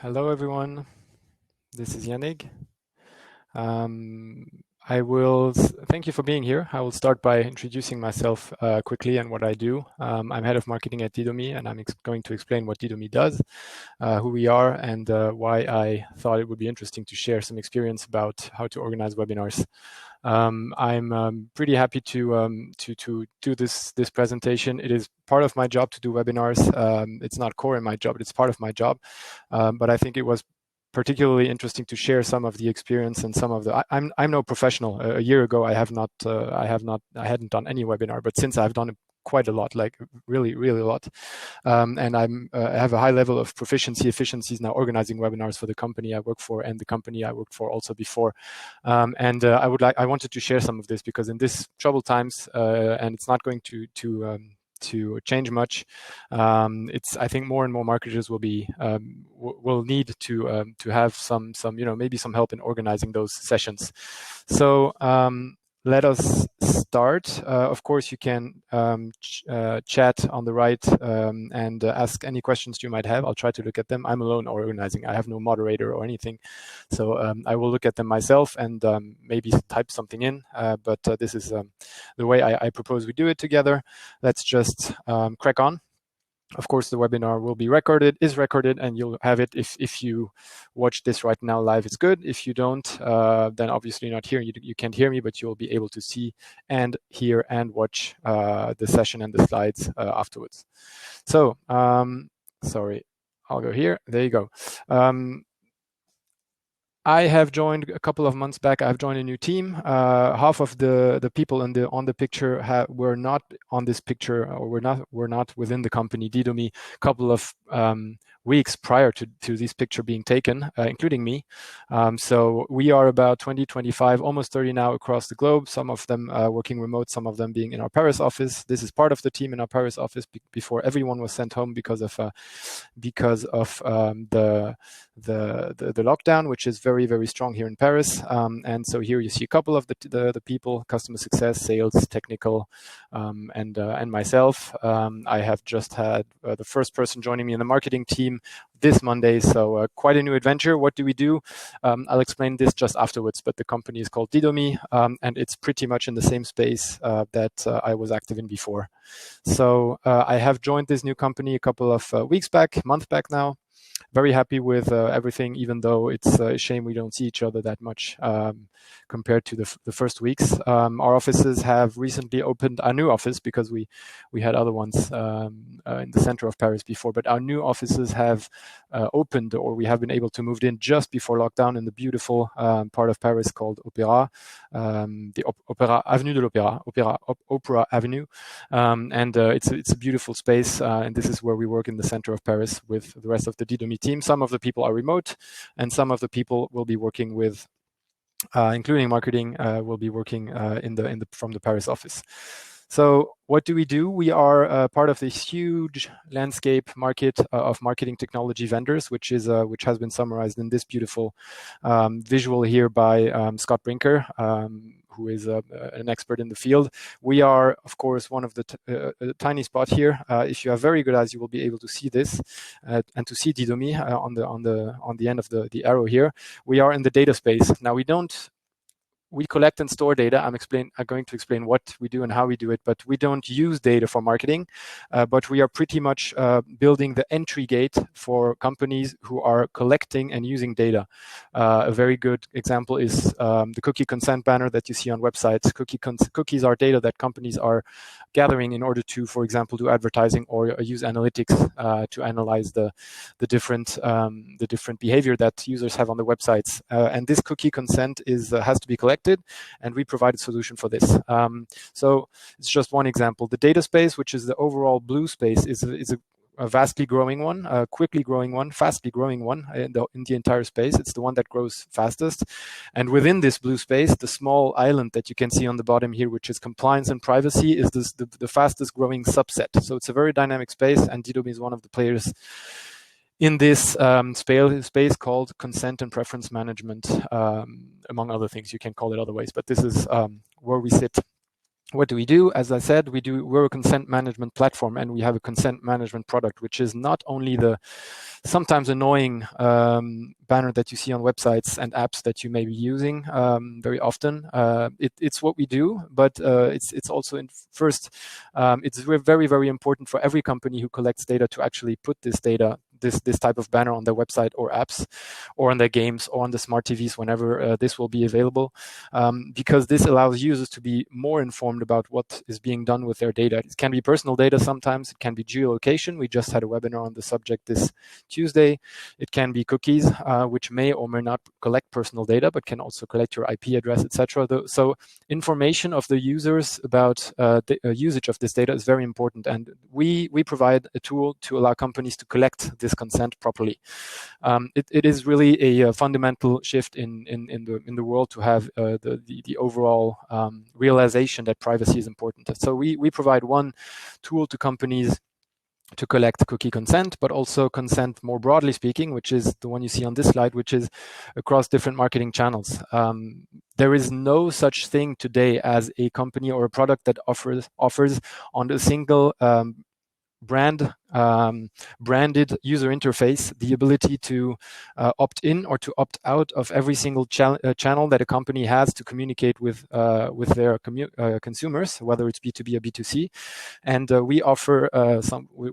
Hello, everyone. This is Yannig. Thank you for being here. I will start by introducing myself quickly and what I do. I'm head of marketing at Didomi, and I'm going to explain what Didomi does, who we are, and why I thought it would be interesting to share some experience about how to organize webinars. I'm pretty happy to do this presentation. It is part of my job to do webinars. It's not core in my job, but it's part of my job. But I think it was particularly interesting to share some of the experience and some of the. I'm no professional. A year ago, I hadn't done any webinar, but since I've done quite a lot, like really a lot, and I have a high level of efficiencies now organizing webinars for the company I work for and the company I worked for also before. I wanted to share some of this because in this troubled times, and it's not going to change much. I think more and more marketers will need to have some maybe some help in organizing those sessions. So let us start. Of course, you can chat on the right and ask any questions you might have. I'll try to look at them. I'm alone organizing. I have no moderator or anything. So I will look at them myself and maybe type something in. But this is the way I propose we do it together. Let's just crack on. Of course, the webinar will be is recorded, and you'll have it. If you watch this right now live, it's good. If you don't, then obviously you're not here. You can't hear me, but you'll be able to see and hear and watch the session and the slides afterwards. So, sorry, I'll go here. There you go. I have joined a couple of months back. I've joined a new team. Half of the people on the picture were not on this picture, or were not within the company Didomi. A couple of weeks prior to this picture being taken, including me. So we are about 20, 25, almost 30 now across the globe. Some of them working remote, some of them being in our Paris office. This is part of the team in our Paris office before everyone was sent home because of the lockdown, which is very strong here in Paris. And so here you see a couple of the people: customer success, sales, technical, and myself. I have just had the first person joining me in the marketing team this Monday, so quite a new adventure. What do we do? I'll explain this just afterwards, but the company is called Didomi, and it's pretty much in the same space that I was active in before. So I have joined this new company a couple of month back now. Very happy with everything, even though it's a shame we don't see each other that much compared to the first weeks. Our offices have recently opened our new office because we had other ones in the center of Paris before, but our new offices have opened, or we have been able to move in just before lockdown in the beautiful part of Paris called Opéra, the Opéra Avenue de l'Opéra, Opera Avenue, and it's a beautiful space, and this is where we work in the center of Paris with the rest of the Didomi team. Some of the people are remote, and some of the people will be working with, including marketing, will be working from the Paris office. So what do? We are part of this huge landscape market of marketing technology vendors, which has been summarized in this beautiful visual here by Scott Brinker, who is an expert in the field. We are, of course, one of the tiny spot here. If you have very good eyes, you will be able to see this and to see Didomi on the end of the arrow here. We are in the data space. Now we collect and store data. I'm going to explain what we do and how we do it, but we don't use data for marketing, but we are pretty much building the entry gate for companies who are collecting and using data. A very good example is the cookie consent banner that you see on websites. Cookies are data that companies are gathering in order to, for example, do advertising or use analytics to analyze the different behavior that users have on the websites. And this cookie consent has to be collected, and we provide a solution for this. So it's just one example. The data space, which is the overall blue space, is a vastly growing one, a quickly growing one, fastly growing one in the entire space. It's the one that grows fastest. And within this blue space, the small island that you can see on the bottom here, which is compliance and privacy, is the fastest growing subset. So it's a very dynamic space, and Didomi is one of the players in this space called consent and preference management, among other things. You can call it other ways, but this is where we sit. What do we do? As I said, we're a consent management platform, and we have a consent management product, which is not only the sometimes annoying banner that you see on websites and apps that you may be using very often. It's what we do, but it's also it's very, very important for every company who collects data to actually put this data, this type of banner on their website or apps or on their games or on the smart TVs whenever this will be available, because this allows users to be more informed about what is being done with their data. It can be personal data sometimes, it can be geolocation. We just had a webinar on the subject this Tuesday. It can be cookies, which may or may not collect personal data, but can also collect your IP address, etc. So information of the users about the usage of this data is very important, and we provide a tool to allow companies to collect this consent properly. It is really a fundamental shift in the world to have the overall realization that privacy is important. So we provide one tool to companies to collect cookie consent, but also consent more broadly speaking, which is the one you see on this slide, which is across different marketing channels. There is no such thing today as a company or a product that offers on a single branded user interface the ability to opt in or to opt out of every single channel that a company has to communicate with their consumers, whether it's B2B or B2C. And we offer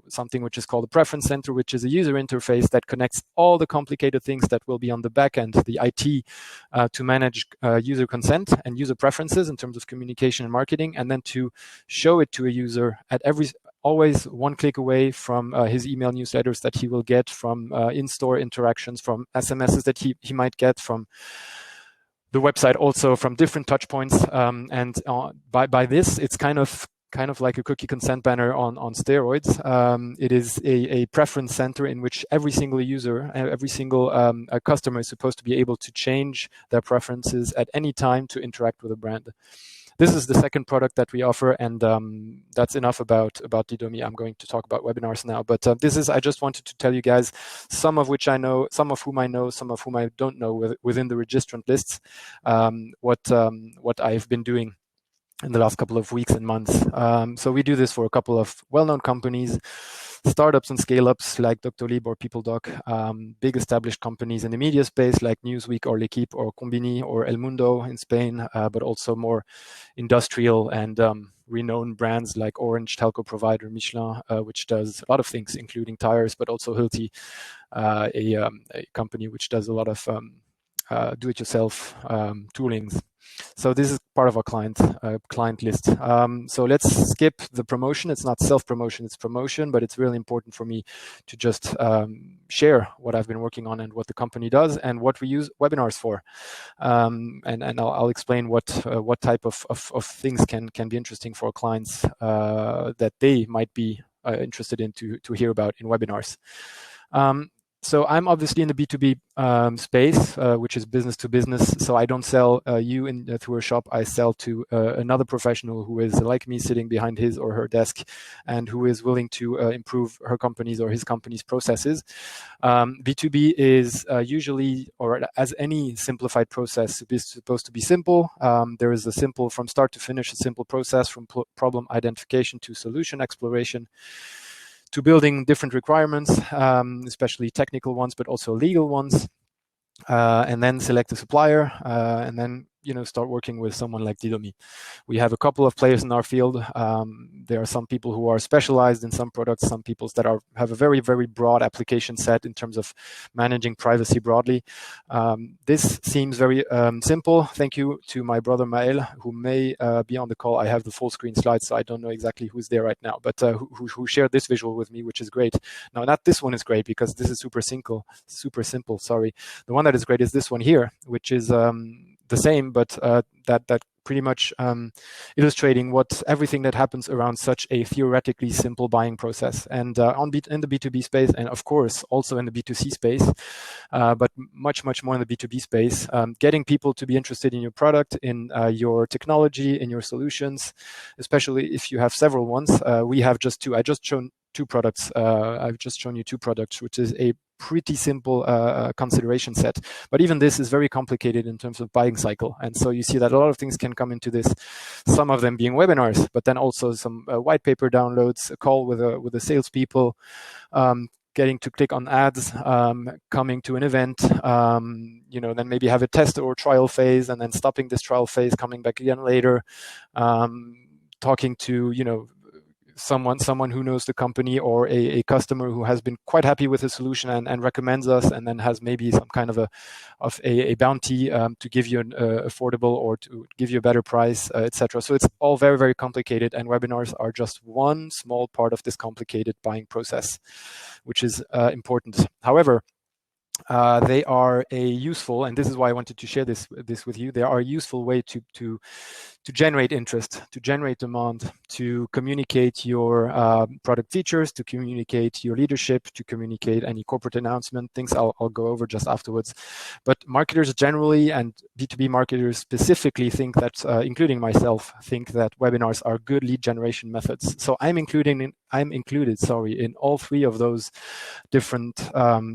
something which is called a preference center, which is a user interface that connects all the complicated things that will be on the back end, the IT, to manage user consent and user preferences in terms of communication and marketing, and then to show it to a user at always one click away from his email newsletters that he will get, from in-store interactions, from SMSs that he might get from the website, also from different touch points. And by this, it's kind of like a cookie consent banner on steroids. It is a preference center in which every single user, every single customer is supposed to be able to change their preferences at any time to interact with a brand. This is the second product that we offer, and that's enough about Didomi. I'm going to talk about webinars now, but I just wanted to tell you guys some of which I know, some of whom I know, some of whom I don't know within the registrant lists, what I've been doing in the last couple of weeks and months. So we do this for a couple of well-known companies, startups and scale-ups like Doctolib or PeopleDoc, big established companies in the media space like Newsweek or L'Equipe or Combini or El Mundo in Spain, but also more industrial and renowned brands like Orange, telco provider Michelin, which does a lot of things, including tires, but also Hilti, a company which does a lot of do-it-yourself toolings. So this is part of our client list. So let's skip the promotion. It's not self-promotion, it's promotion, but it's really important for me to just share what I've been working on and what the company does and what we use webinars for. And I'll explain what type of things can be interesting for clients that they might be interested in to hear about in webinars. So I'm obviously in the B2B space, which is business to business. So I don't sell you through a shop. I sell to another professional who is like me, sitting behind his or her desk, and who is willing to improve her company's or his company's processes. B2B is usually, or as any simplified process, is supposed to be simple. There is a simple, from start to finish, a simple process from problem identification to solution exploration, to building different requirements, especially technical ones, but also legal ones, and then select a supplier, and then start working with someone like Didomi. We have a couple of players in our field. There are some people who are specialized in some products, some people that have a very, very broad application set in terms of managing privacy broadly. This seems very simple. Thank you to my brother Maël, who may be on the call. I have the full screen slides, so I don't know exactly who's there right now, but who shared this visual with me, which is great. Now, not this one is great because this is super simple. Sorry. The one that is great is this one here, which is the same, but that pretty much illustrating everything that happens around such a theoretically simple buying process. And in the B2B space, and of course also in the B2C space, but much more in the B2B space, getting people to be interested in your product, in your technology, in your solutions, especially if you have several ones. We have just two. I've just shown you two products, which is a pretty simple consideration set. But even this is very complicated in terms of buying cycle. And so you see that a lot of things can come into this, some of them being webinars, but then also some white paper downloads, a call with the salespeople, getting to click on ads, coming to an event, then maybe have a test or trial phase, and then stopping this trial phase, coming back again later, talking to someone who knows the company, or a customer who has been quite happy with the solution and recommends us, and then has maybe some kind of a bounty to give you an affordable, or to give you a better price, etc. So it's all very, very complicated, and webinars are just one small part of this complicated buying process, which is important. However, they are a useful, and this is why I wanted to share this with you. They are a useful way to generate interest, to generate demand, to communicate your product features, to communicate your leadership, to communicate any corporate announcement, things I'll go over just afterwards. But marketers generally, and B2B marketers specifically, think that, including myself, think that webinars are good lead generation methods. So I'm included in all three of those different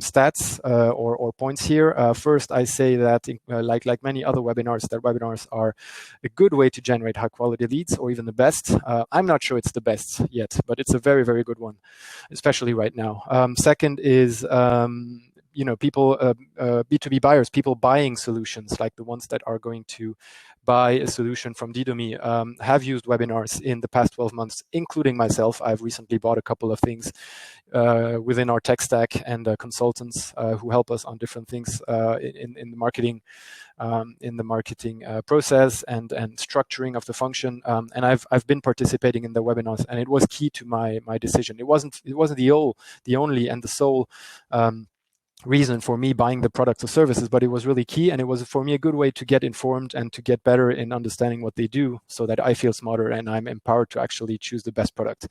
stats or points here. First, I say that like many other webinars, that webinars are a good way to generate high quality leads, or even the best. I'm not sure it's the best yet, but it's a very, very good one, especially right now. Second is people, B2B buyers, people buying solutions, like the ones that are going to buy a solution from Didomi, have used webinars in the past 12 months, including myself. I've recently bought a couple of things within our tech stack, and consultants who help us on different things in the marketing process and structuring of the function. And I've been participating in the webinars, and it was key to my decision. It wasn't the only and the sole reason for me buying the products or services, but it was really key, and it was for me a good way to get informed and to get better in understanding what they do, so that I feel smarter and I'm empowered to actually choose the best product.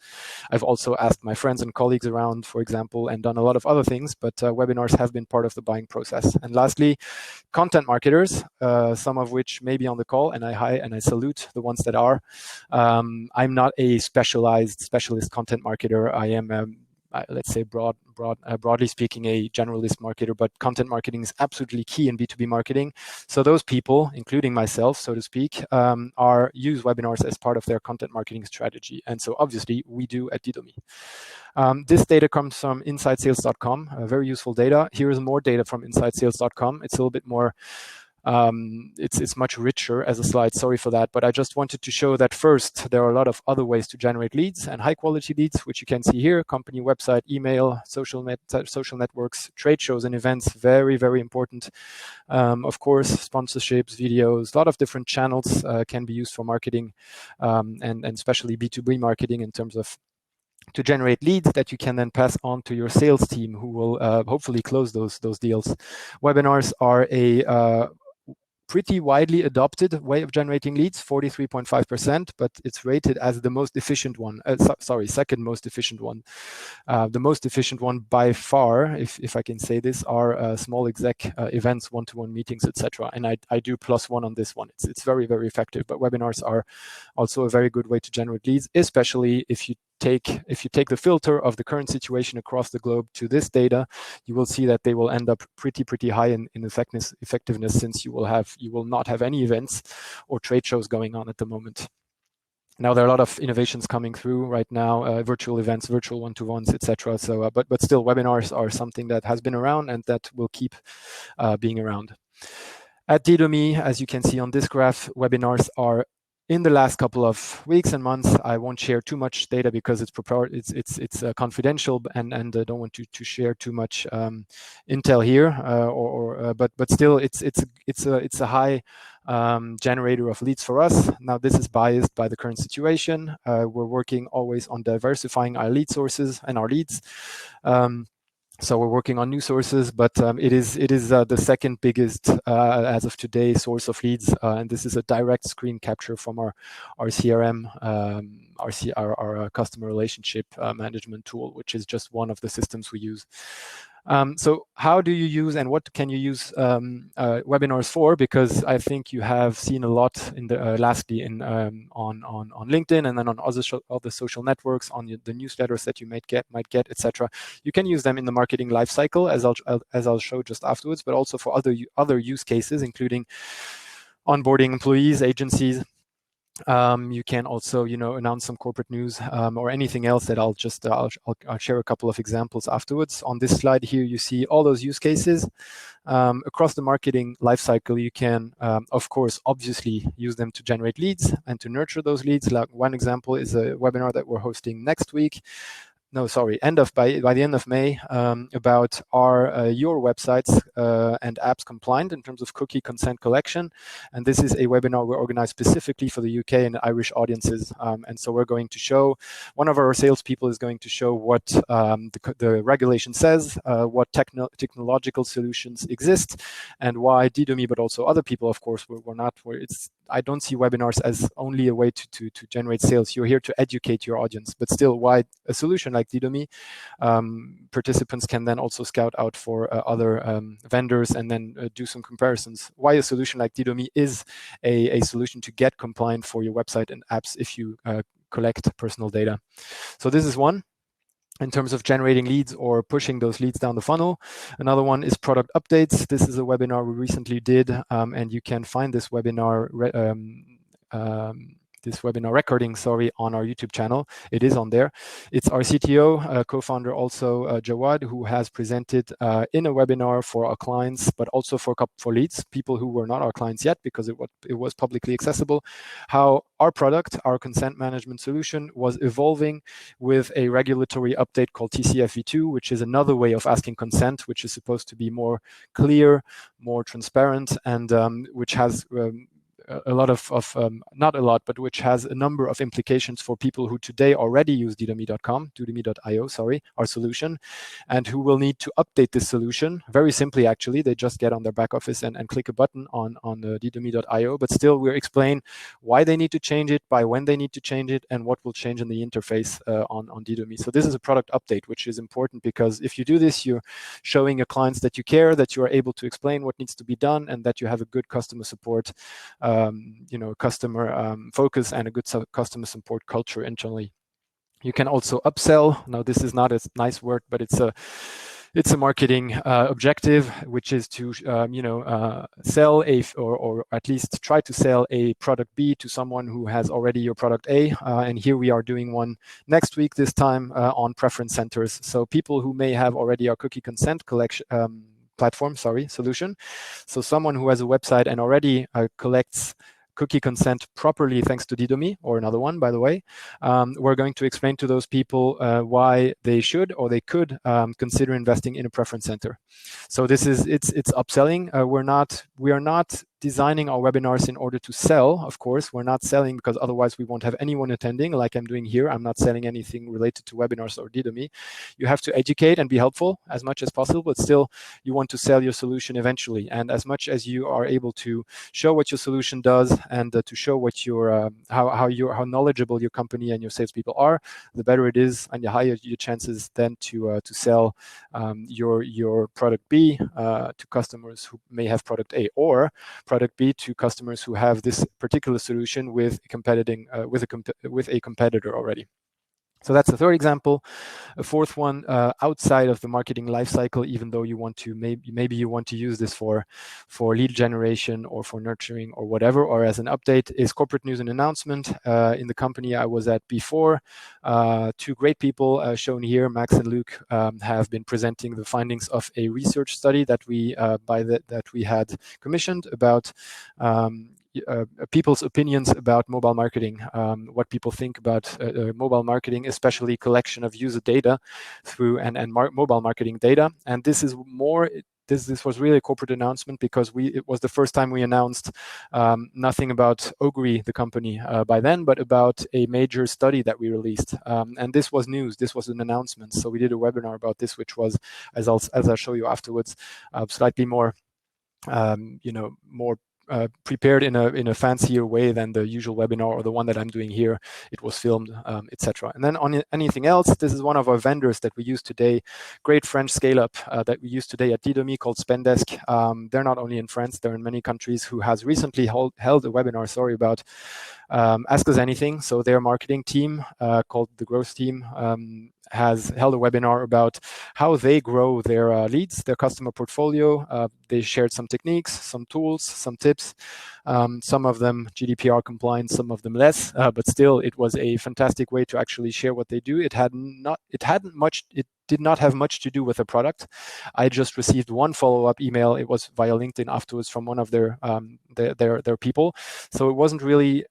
I've also asked my friends and colleagues around, for example, and done a lot of other things, but webinars have been part of the buying process. And lastly, content marketers, some of which may be on the call, and I salute the ones that are. I'm not a specialist content marketer. I am let's say broadly speaking, a generalist marketer, but content marketing is absolutely key in B2B marketing. So those people, including myself, so to speak, use webinars as part of their content marketing strategy. And so obviously we do at Didomi. This data comes from InsideSales.com, very useful data. Here is more data from InsideSales.com. It's a little bit more it's much richer as a slide. Sorry for that, but I just wanted to show that first, there are a lot of other ways to generate leads, and high quality leads, which you can see here: company website, email, social networks, trade shows and events, very, very important. Of course, sponsorships, videos, a lot of different channels can be used for marketing, and especially B2B marketing, in terms of to generate leads that you can then pass on to your sales team, who will hopefully close those deals. Webinars are a pretty widely adopted way of generating leads, 43.5%, but it's rated as the most efficient one. Second most efficient one. The most efficient one by far, if I can say this, are small exec events, one-to-one meetings, etc. And I do +1 on this one. It's very, very effective. But webinars are also a very good way to generate leads, especially if you take the filter of the current situation across the globe to this data. You will see that they will end up pretty high in effectiveness, since you will not have any events or trade shows going on at the moment. Now, there are a lot of innovations coming through right now, virtual events, virtual one-to-ones, etc. So, but still, webinars are something that has been around and that will keep being around. At Didomi, as you can see on this graph, webinars are, in the last couple of weeks and months, I won't share too much data because it's confidential, and I don't want to share too much intel here. But still, it's a high generator of leads for us. Now, this is biased by the current situation. We're working always on diversifying our lead sources and our leads. So we're working on new sources, but it is the second biggest as of today source of leads, and this is a direct screen capture from our CRM, our customer relationship management tool, which is just one of the systems we use. So how do you use, and what can you use webinars for? Because I think you have seen a lot in the lastly on LinkedIn, and then on other social networks, on the newsletters that you might get, etc. You can use them in the marketing lifecycle, as I'll show just afterwards, but also for other use cases, including onboarding employees, agencies, You can also, announce some corporate news or anything else that I'll just I'll share a couple of examples afterwards. On this slide here, you see all those use cases across the marketing lifecycle. You can, of course, obviously use them to generate leads and to nurture those leads. Like one example is a webinar that we're hosting next week. No, sorry, by the end of May, about are your websites and apps compliant in terms of cookie consent collection. And this is a webinar we organized specifically for the UK and Irish audiences. And so we're going to show, one of our salespeople is going to show what the regulation says, what technological solutions exist, and why Didomi, but also other people, of course, I don't see webinars as only a way to generate sales. You're here to educate your audience, but still, why a solution like Didomi, participants can then also scout out for other vendors and then do some comparisons. Why a solution like Didomi is a solution to get compliant for your website and apps if you collect personal data. So this is one. In terms of generating leads or pushing those leads down the funnel. Another one is product updates. This is a webinar we recently did, and you can find this webinar recording, on our YouTube channel. It is on there. It's our CTO, co-founder also, Jawad, who has presented in a webinar for our clients, but also for leads, people who were not our clients yet, because it was publicly accessible, how our product, our consent management solution, was evolving with a regulatory update called TCFV2, which is another way of asking consent, which is supposed to be more clear, more transparent, and which has a lot of not a lot, but which has a number of implications for people who today already use Didomi.io, our solution, and who will need to update this solution. Very simply, actually, they just get on their back office and click a button on Didomi.io, but still we'll explain why they need to change it, by when they need to change it, and what will change in the interface on Didomi. So this is a product update, which is important, because if you do this, you're showing your clients that you care, that you are able to explain what needs to be done, and that you have a good customer support customer focus and a good customer support culture internally. You can also upsell. Now, this is not a nice word, but it's a marketing objective, which is to sell or at least try to sell a product B to someone who has already your product A. And here we are doing one next week, this time on preference centers. So people who may have already our cookie consent collection solution. So someone who has a website and already collects cookie consent properly thanks to Didomi, or another one, by the way, we're going to explain to those people why they should or they could consider investing in a preference center. So it's upselling. We are not designing our webinars in order to sell. Of course, we're not selling, because otherwise we won't have anyone attending, like I'm doing here. I'm not selling anything related to webinars or Didomi. You have to educate and be helpful as much as possible, but still you want to sell your solution eventually. And as much as you are able to show what your solution does and to show what your how knowledgeable your company and your salespeople are, the better it is, and the higher your chances then to sell your product B to customers who may have product A, or product B to customers who have this particular solution with a competitor already. So that's the third example. A fourth one, outside of the marketing lifecycle, even though you want to maybe you want to use this for lead generation or for nurturing or whatever, or as an update, is corporate news and announcement. In the company I was at before, two great people shown here, Max and Luke, have been presenting the findings of a research study that we had commissioned about people's opinions about mobile marketing, what people think about mobile marketing, especially collection of user data through mobile marketing data. And this is more. This was really a corporate announcement, because it was the first time we announced nothing about Ogri, the company, by then, but about a major study that we released. And this was news. This was an announcement. So we did a webinar about this, which was, as I'll show you afterwards, slightly more, more prepared in a fancier way than the usual webinar or the one that I'm doing here. It was filmed, etc. And then on anything else, this is one of our vendors that we use today, great French scale-up that we use today at Didomi, called Spendesk. They're not only in France, they're in many countries, who has recently held a webinar, about Ask Us Anything. So their marketing team, called the growth team, has held a webinar about how they grow their leads, their customer portfolio. They shared some techniques, some tools, some tips, some of them GDPR compliant, some of them less, but still it was a fantastic way to actually share what they do. It did not have much to do with the product. I just received one follow-up email. It was via LinkedIn afterwards from one of their people. So it wasn't really,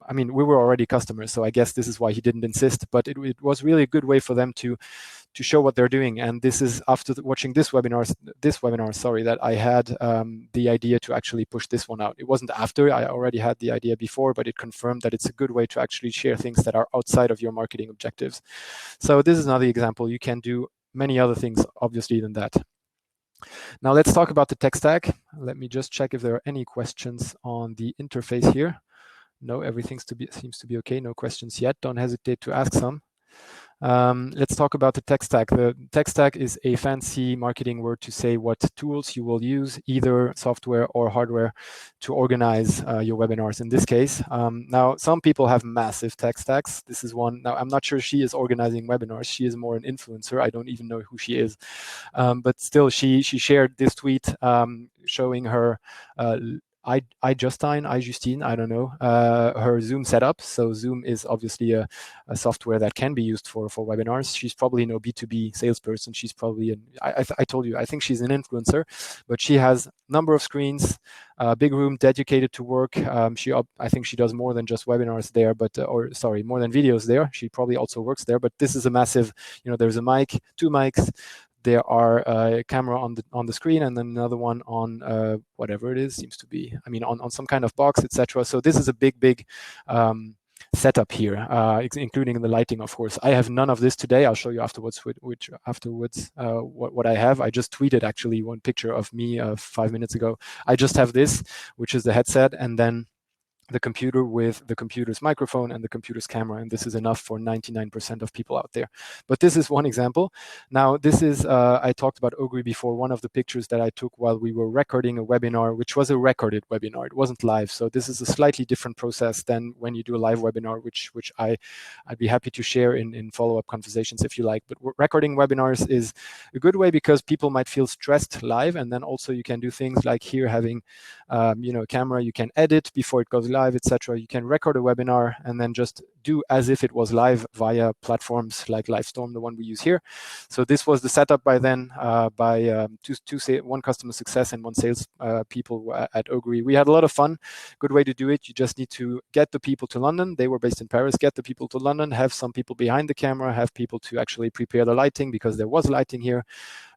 I mean, we were already customers, so I guess this is why he didn't insist, but it was really a good way for them to show what they're doing. And this is after watching this webinar, that I had the idea to actually push this one out. It wasn't after, I already had the idea before, but it confirmed that it's a good way to actually share things that are outside of your marketing objectives. So this is another example. You can do many other things, obviously, than that. Now let's talk about the tech stack. Let me just check if there are any questions on the interface here. No, everything seems to be okay. No questions yet. Don't hesitate to ask some. Let's talk about the tech stack. The tech stack is a fancy marketing word to say what tools you will use, either software or hardware, to organize your webinars in this case. Now, some people have massive tech stacks. This is one. Now, I'm not sure she is organizing webinars. She is more an influencer. I don't even know who she is. But still, she shared this tweet showing her Justine, I don't know, her Zoom setup. So Zoom is obviously a software that can be used for webinars. She's probably no B2B salesperson. She's probably, I told you, I think she's an influencer, but she has a number of screens, big room dedicated to work. I think she does more than just webinars there, but, more than videos there. She probably also works there, but this is a massive, there's a mic, 2 mics, there are a camera on the screen, and then another one on whatever it is, seems to be, on some kind of box, etc. So this is a big setup here, including the lighting, of course. I have none of this today. I'll show you afterwards what I have. I just tweeted actually one picture of me 5 minutes ago. I just have this, which is the headset, and then the computer with the computer's microphone and the computer's camera, and this is enough for 99% of people out there. But this is one example. Now, this is, I talked about Ogre before, one of the pictures that I took while we were recording a webinar, which was a recorded webinar. It wasn't live, so this is a slightly different process than when you do a live webinar, which I'd be happy to share in follow-up conversations if you like. But recording webinars is a good way because people might feel stressed live, and then also you can do things like here having, a camera you can edit before it goes live, etc. You can record a webinar and then just do as if it was live via platforms like Livestorm, the one we use here. So this was the setup by then by one customer success and one sales people at Ogre. We had a lot of fun. Good way to do it. You just need to get the people to London. They were based in Paris. Get the people to London, have some people behind the camera, have people to actually prepare the lighting because there was lighting here.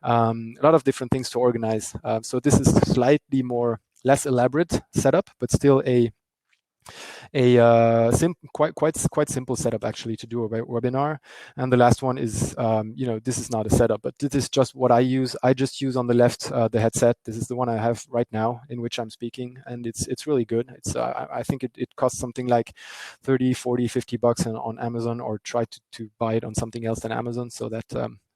A lot of different things to organize. So this is slightly less elaborate setup, but still a quite simple setup actually to do a webinar. And the last one is, this is not a setup, but this is just what I use. I just use on the left the headset. This is the one I have right now in which I'm speaking, and it's really good. It's I think it costs something like 30, 40, 50 bucks on Amazon, or try to buy it on something else than Amazon so that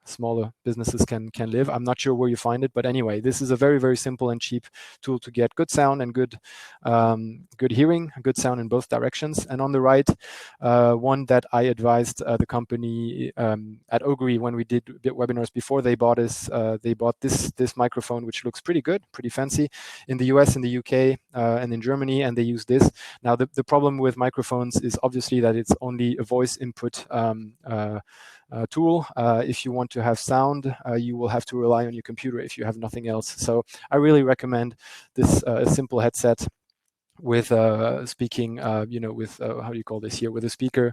smaller businesses can live. I'm not sure where you find it, but anyway, this is a very, very simple and cheap tool to get good sound and good hearing, good sound in both directions. And on the right, one that I advised the company at Ogre when we did webinars before they bought us. They bought this microphone, which looks pretty good, pretty fancy, in the US, in the UK, and in Germany, and they use this. Now, the problem with microphones is obviously that it's only a voice input tool. If you want to have sound, you will have to rely on your computer if you have nothing else. So I really recommend this simple headset with speaking, with how do you call this here, with a speaker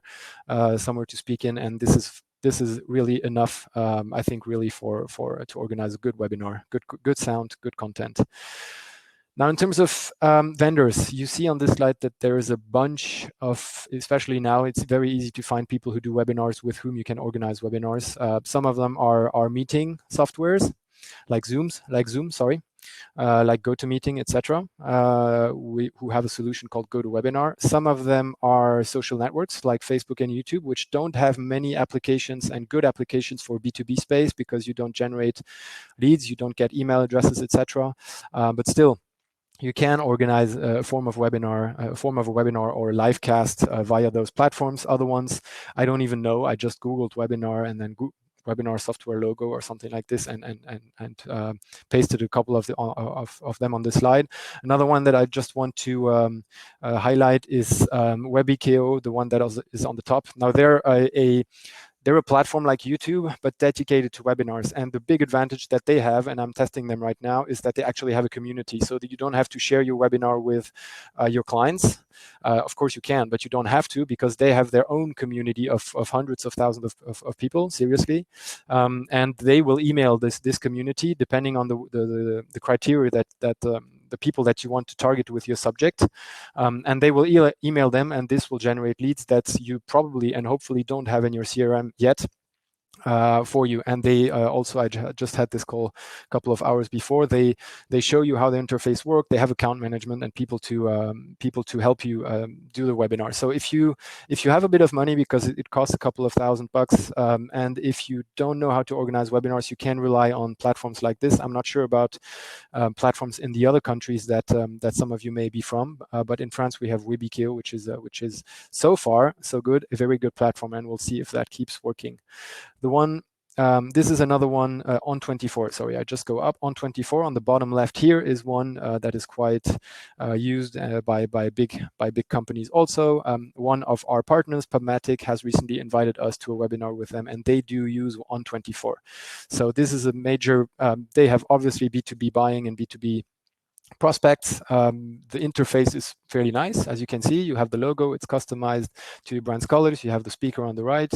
somewhere to speak in, and this is really enough, I think, really for to organize a good webinar, good sound, good content. Now, in terms of vendors, you see on this slide that there is a bunch of, especially now, it's very easy to find people who do webinars with whom you can organize webinars. Some of them are meeting softwares, like Zoom, like GoToMeeting, etc. Who have a solution called GoToWebinar. Some of them are social networks like Facebook and YouTube, which don't have many applications and good applications for B2B space because you don't generate leads, you don't get email addresses, etc. But still, you can organize a form of a webinar or a live cast via those platforms. Other ones, I don't even know. I just Googled webinar and then webinar software logo or something like this, and pasted a couple of them on the slide. Another one that I just want to highlight is WebEKO, the one that is on the top. Now they're a platform like YouTube, but dedicated to webinars. And the big advantage that they have, and I'm testing them right now, is that they actually have a community, so that you don't have to share your webinar with your clients. Of course you can, but you don't have to, because they have their own community of hundreds of thousands of people, seriously. And they will email this community depending on the criteria that the people that you want to target with your subject, and they will email them, and this will generate leads that you probably and hopefully don't have in your CRM yet. For you. And they also, I just had this call a couple of hours before. They show you how the interface works. They have account management and people to help you do the webinar. So if you have a bit of money, because it costs a couple of $1,000, and if you don't know how to organize webinars, you can rely on platforms like this. I'm not sure about platforms in the other countries that some of you may be from, but in France we have WebEKO, which is so far so good, a very good platform, and we'll see if that keeps working. The one, this is another one, On24. Sorry, I just go up. On24 on the bottom left here is one that is quite used by big companies also. One of our partners, Pubmatic, has recently invited us to a webinar with them, and they do use On24. So this is a major, they have obviously B2B buying and B2B prospects. The interface is fairly nice. As you can see, you have the logo, it's customized to your brand's colors. You have the speaker on the right.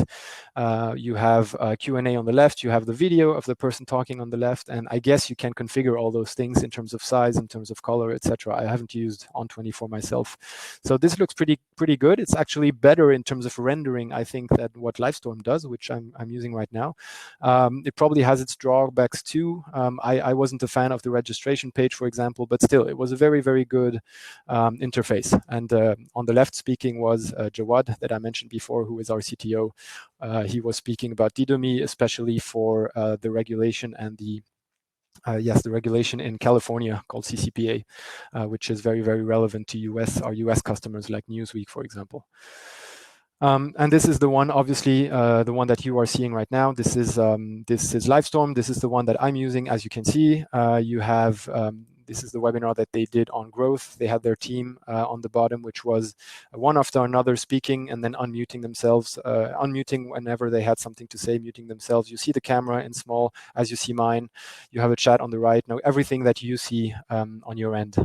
You have Q&A on the left. You have the video of the person talking on the left. And I guess you can configure all those things in terms of size, in terms of color, etc. I haven't used On24 myself. So this looks pretty good. It's actually better in terms of rendering, I think, than what Livestorm does, which I'm using right now. It probably has its drawbacks too. I wasn't a fan of the registration page, for example, but still, it was a very, very good interface. And on the left speaking was Jawad, that I mentioned before, who is our CTO. He was speaking about Didomi, especially for the regulation and the regulation in California called CCPA, which is very, very relevant to our US customers like Newsweek, for example. And this is the one, obviously, the one that you are seeing right now. This is Livestorm. This is the one that I'm using. As you can see, you have this is the webinar that they did on growth. They had their team on the bottom, which was one after another speaking and then unmuting themselves, unmuting whenever they had something to say, muting themselves. You see the camera in small, as you see mine. You have a chat on the right. Now, everything that you see on your end.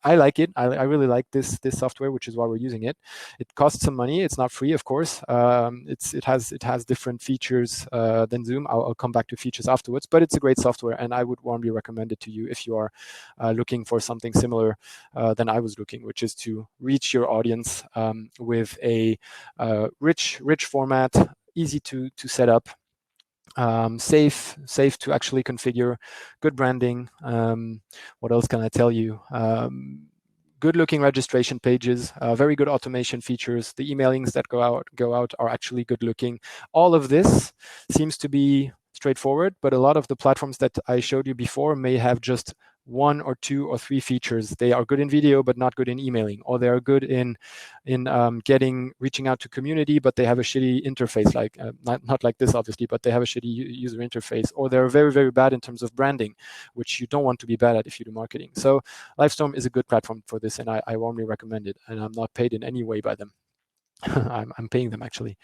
I like it. I really like this software, which is why we're using it. It costs some money. It's not free, of course. It has different features than Zoom. I'll come back to features afterwards, but it's a great software, and I would warmly recommend it to you if you are looking for something similar than I was looking, which is to reach your audience with a rich format, easy to set up, safe to actually configure, good branding. What else can I tell you? Good looking registration pages, very good automation features. The emailings that go out are actually good looking. All of this seems to be straightforward, but a lot of the platforms that I showed you before may have just one or two or three features. They are good in video, but not good in emailing, or they are good in reaching out to community, but they have a shitty interface, like not like this, obviously, but they have a shitty user interface, or they're very, very bad in terms of branding, which you don't want to be bad at if you do marketing. So Livestorm is a good platform for this, and I warmly recommend it. And I'm not paid in any way by them. I'm paying them actually,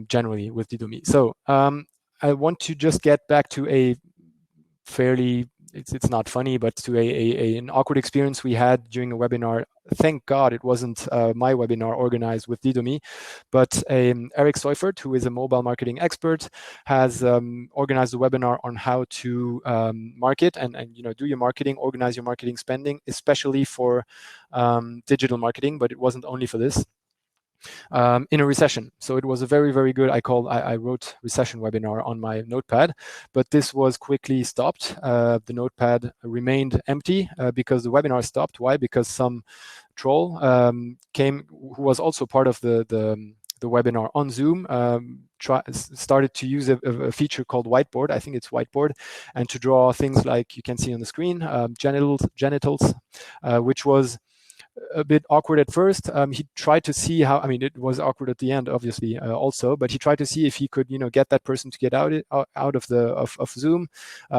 generally with Didomi. So I want to just get back to a fairly, it's not funny, but to an awkward experience we had during a webinar. Thank God it wasn't my webinar organized with Didomi, but Eric Seufert, who is a mobile marketing expert, has organized a webinar on how to market and do your marketing, organize your marketing spending, especially for digital marketing, but it wasn't only for this. In a recession. So it was a very, very good, I wrote recession webinar on my notepad, but this was quickly stopped. The notepad remained empty because the webinar stopped. Why? Because some troll came, who was also part of the webinar on Zoom, started to use a feature called whiteboard. I think it's whiteboard, and to draw things like you can see on the screen, genitals, which was a bit awkward at first. He tried to see how, I mean, it was awkward at the end, obviously, also, but he tried to see if he could, get that person to get out of Zoom.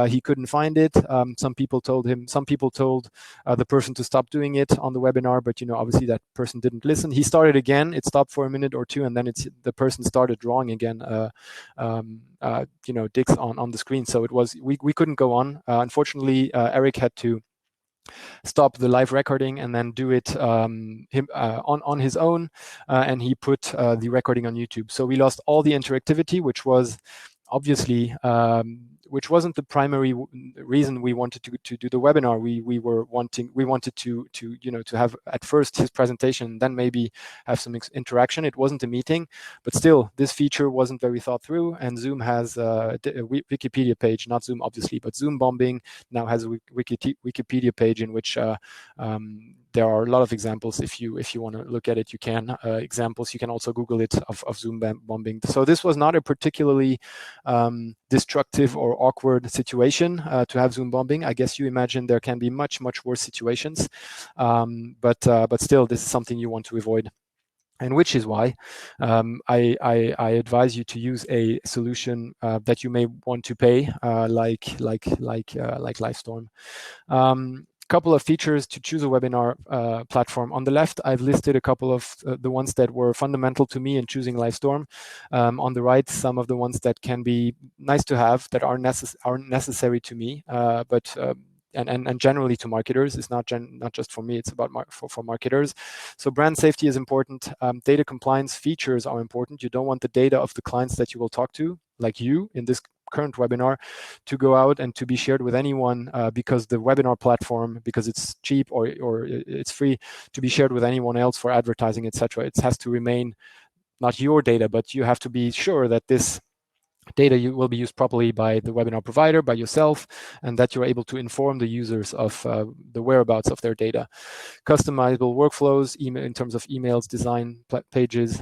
He couldn't find it. Some people told the person to stop doing it on the webinar, but, obviously that person didn't listen. He started again. It stopped for a minute or two, and then the person started drawing again, dicks on the screen. So we couldn't go on. Unfortunately, Eric had to stop the live recording and then do it on his own, and he put the recording on YouTube. So we lost all the interactivity, which was obviously which wasn't the primary reason we wanted to do the webinar. We wanted to have at first his presentation, then maybe have some interaction. It wasn't a meeting, but still this feature wasn't very thought through. And Zoom has a Wikipedia page, not Zoom obviously, but Zoom Bombing now has a Wikipedia page in which there are a lot of examples. If you want to look at it, you can. Examples, you can also Google it, of Zoom bombing. So this was not a particularly destructive or awkward situation to have Zoom bombing. I guess you imagine there can be much worse situations, but still, this is something you want to avoid. And which is why I advise you to use a solution that you may want to pay, like Livestorm. Couple of features to choose a webinar platform. On the left, I've listed a couple of the ones that were fundamental to me in choosing Livestorm. On the right, some of the ones that can be nice to have, that aren't necessary to me, but and generally to marketers. It's not just for me, it's about for marketers. So brand safety is important. Data compliance features are important. You don't want the data of the clients that you will talk to, like you in this current webinar, to go out and to be shared with anyone because the webinar platform, because it's cheap or it's free, to be shared with anyone else for advertising, etc. It has to remain not your data, but you have to be sure that this data will be used properly by the webinar provider, by yourself, and that you're able to inform the users of the whereabouts of their data. Customizable workflows, in terms of emails, design, pages,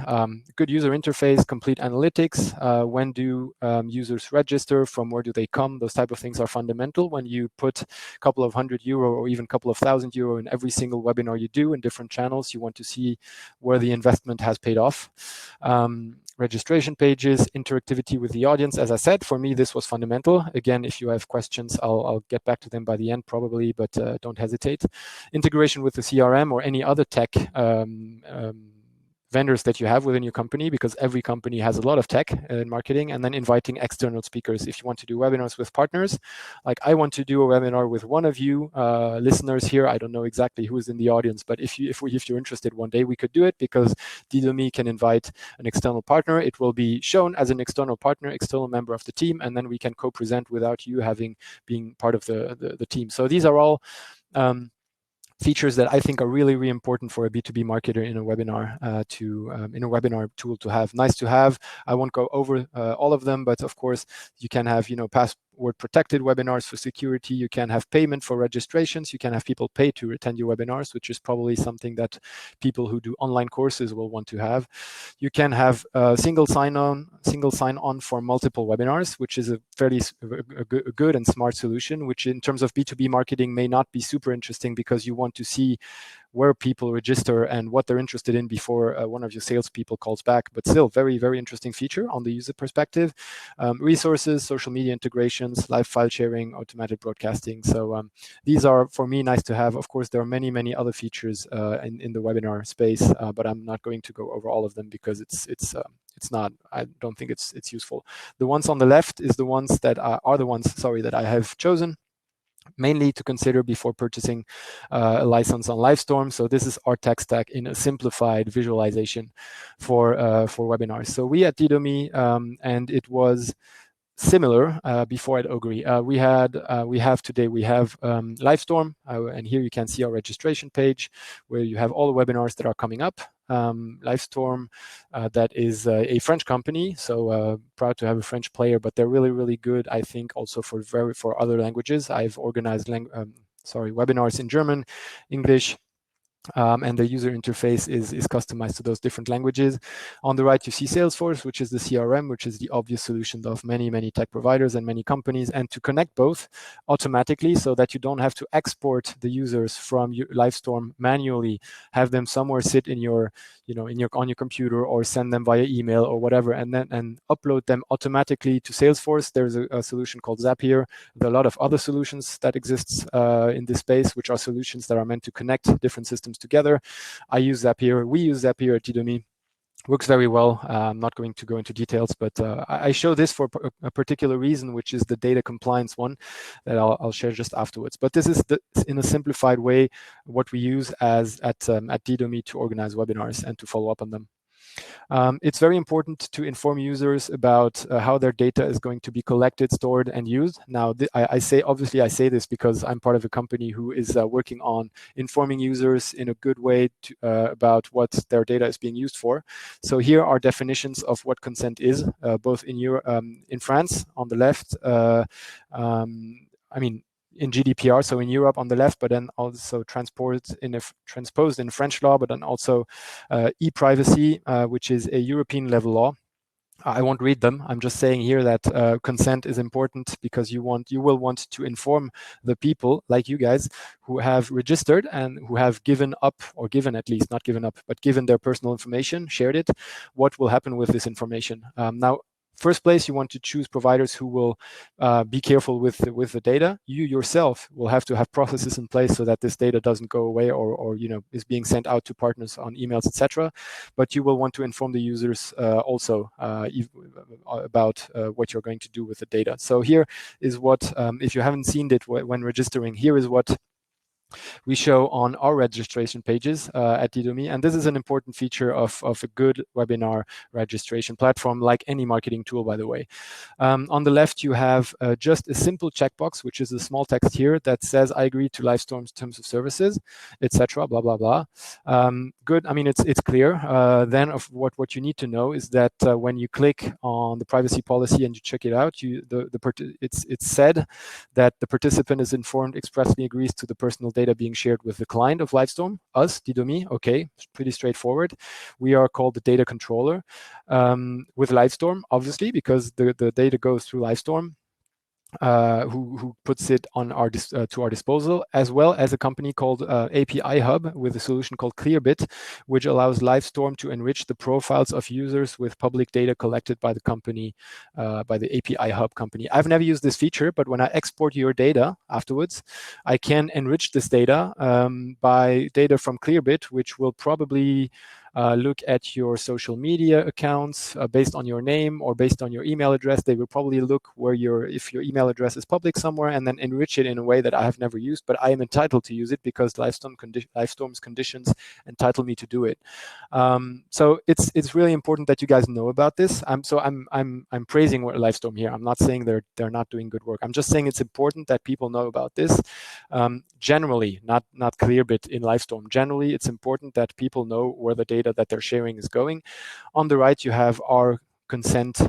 good user interface, complete analytics. When do users register? From where do they come? Those type of things are fundamental. When you put a couple of €100 or even a couple of €1,000 in every single webinar you do in different channels, you want to see where the investment has paid off. Registration pages, interactivity with the audience. As I said, for me, this was fundamental. Again, if you have questions, I'll get back to them by the end probably, but don't hesitate. Integration with the CRM or any other tech vendors that you have within your company, because every company has a lot of tech in marketing. And then inviting external speakers. If you want to do webinars with partners, like I want to do a webinar with one of you listeners here. I don't know exactly who is in the audience, but if you're interested, one day we could do it, because Didomi can invite an external partner. It will be shown as an external partner, external member of the team, and then we can co-present without you being part of the team. So these are all features that I think are really, really important for a B2B marketer in a webinar in a webinar tool to have. Nice to have. I won't go over all of them, but of course you can have password protected webinars for security. You can have payment for registrations. You can have people pay to attend your webinars, which is probably something that people who do online courses will want to have. You can have single sign-on for multiple webinars, which is a fairly good and smart solution, which in terms of B2B marketing may not be super interesting, because you want to see where people register and what they're interested in before one of your salespeople calls back. But still, very, very interesting feature on the user perspective. Resources, social media integrations, live file sharing, automated broadcasting. So these are, for me, nice to have. Of course, there are many, many other features in the webinar space, but I'm not going to go over all of them, because it's not, I don't think it's useful. The ones on the left is the ones that are the ones, sorry, that I have chosen mainly to consider before purchasing a license on Livestorm. So this is our tech stack in a simplified visualization for webinars. So we at Didomi, and it was similar before at Ogre. We have Livestorm, and here you can see our registration page where you have all the webinars that are coming up. Livestorm, that is a French company, so proud to have a French player, but they're really, really good, I think, also for other languages. I've organized webinars in German, English, and the user interface is customized to those different languages. On the right, you see Salesforce, which is the CRM, which is the obvious solution of many, many tech providers and many companies, and to connect both automatically so that you don't have to export the users from Livestorm manually, have them somewhere sit in your, on your computer, or send them via email or whatever, and then upload them automatically to Salesforce. There's a solution called Zapier. There are a lot of other solutions that exists in this space, which are solutions that are meant to connect different systems together. I use Zapier. We use Zapier at Didomi. Works very well. I'm not going to go into details, but I show this for a particular reason, which is the data compliance one that I'll share just afterwards. But this is in a simplified way what we use at Didomi to organize webinars and to follow up on them. It's very important to inform users about how their data is going to be collected, stored, and used. Now, I say this because I'm part of a company who is working on informing users in a good way about what their data is being used for. So here are definitions of what consent is, both in France on the left. In GDPR, so in Europe on the left, but then also transposed in French law, but then also e-privacy, which is a European level law. I won't read them. I'm just saying here that consent is important because you will want to inform the people like you guys who have registered and who have given up, or given at least, not given up, but given their personal information, shared it, what will happen with this information. Now, first place, you want to choose providers who will be careful with the data. You yourself will have to have processes in place so that this data doesn't go away or is being sent out to partners on emails, etc. But you will want to inform the users also about what you're going to do with the data. So here is what, if you haven't seen it when registering, here is what we show on our registration pages at Didomi. And this is an important feature of a good webinar registration platform, like any marketing tool, by the way. On the left, you have just a simple checkbox, which is a small text here that says, I agree to Livestorm's terms of services, etc., blah, blah, blah. Good. I mean, it's clear. Then of what you need to know is that when you click on the privacy policy and you check it out, it's said that the participant is informed, expressly agrees to the personal data being shared with the client of Livestorm, us, Didomi. Okay, it's pretty straightforward. We are called the data controller with Livestorm, obviously, because the data goes through Livestorm. Who puts it on to our disposal, as well as a company called API Hub with a solution called Clearbit, which allows Livestorm to enrich the profiles of users with public data collected by the company, by the API Hub company. I've never used this feature, but when I export your data afterwards, I can enrich this data by data from Clearbit, which will probably look at your social media accounts based on your name or based on your email address. They will probably look if your email address is public somewhere, and then enrich it in a way that I have never used, but I am entitled to use it because Livestorm's conditions entitle me to do it. So it's really important that you guys know about this. I'm praising Livestorm here. I'm not saying they're not doing good work. I'm just saying it's important that people know about this. Generally, not Clearbit in Livestorm. Generally, it's important that people know where the data that they're sharing is going. On the right, you have our consent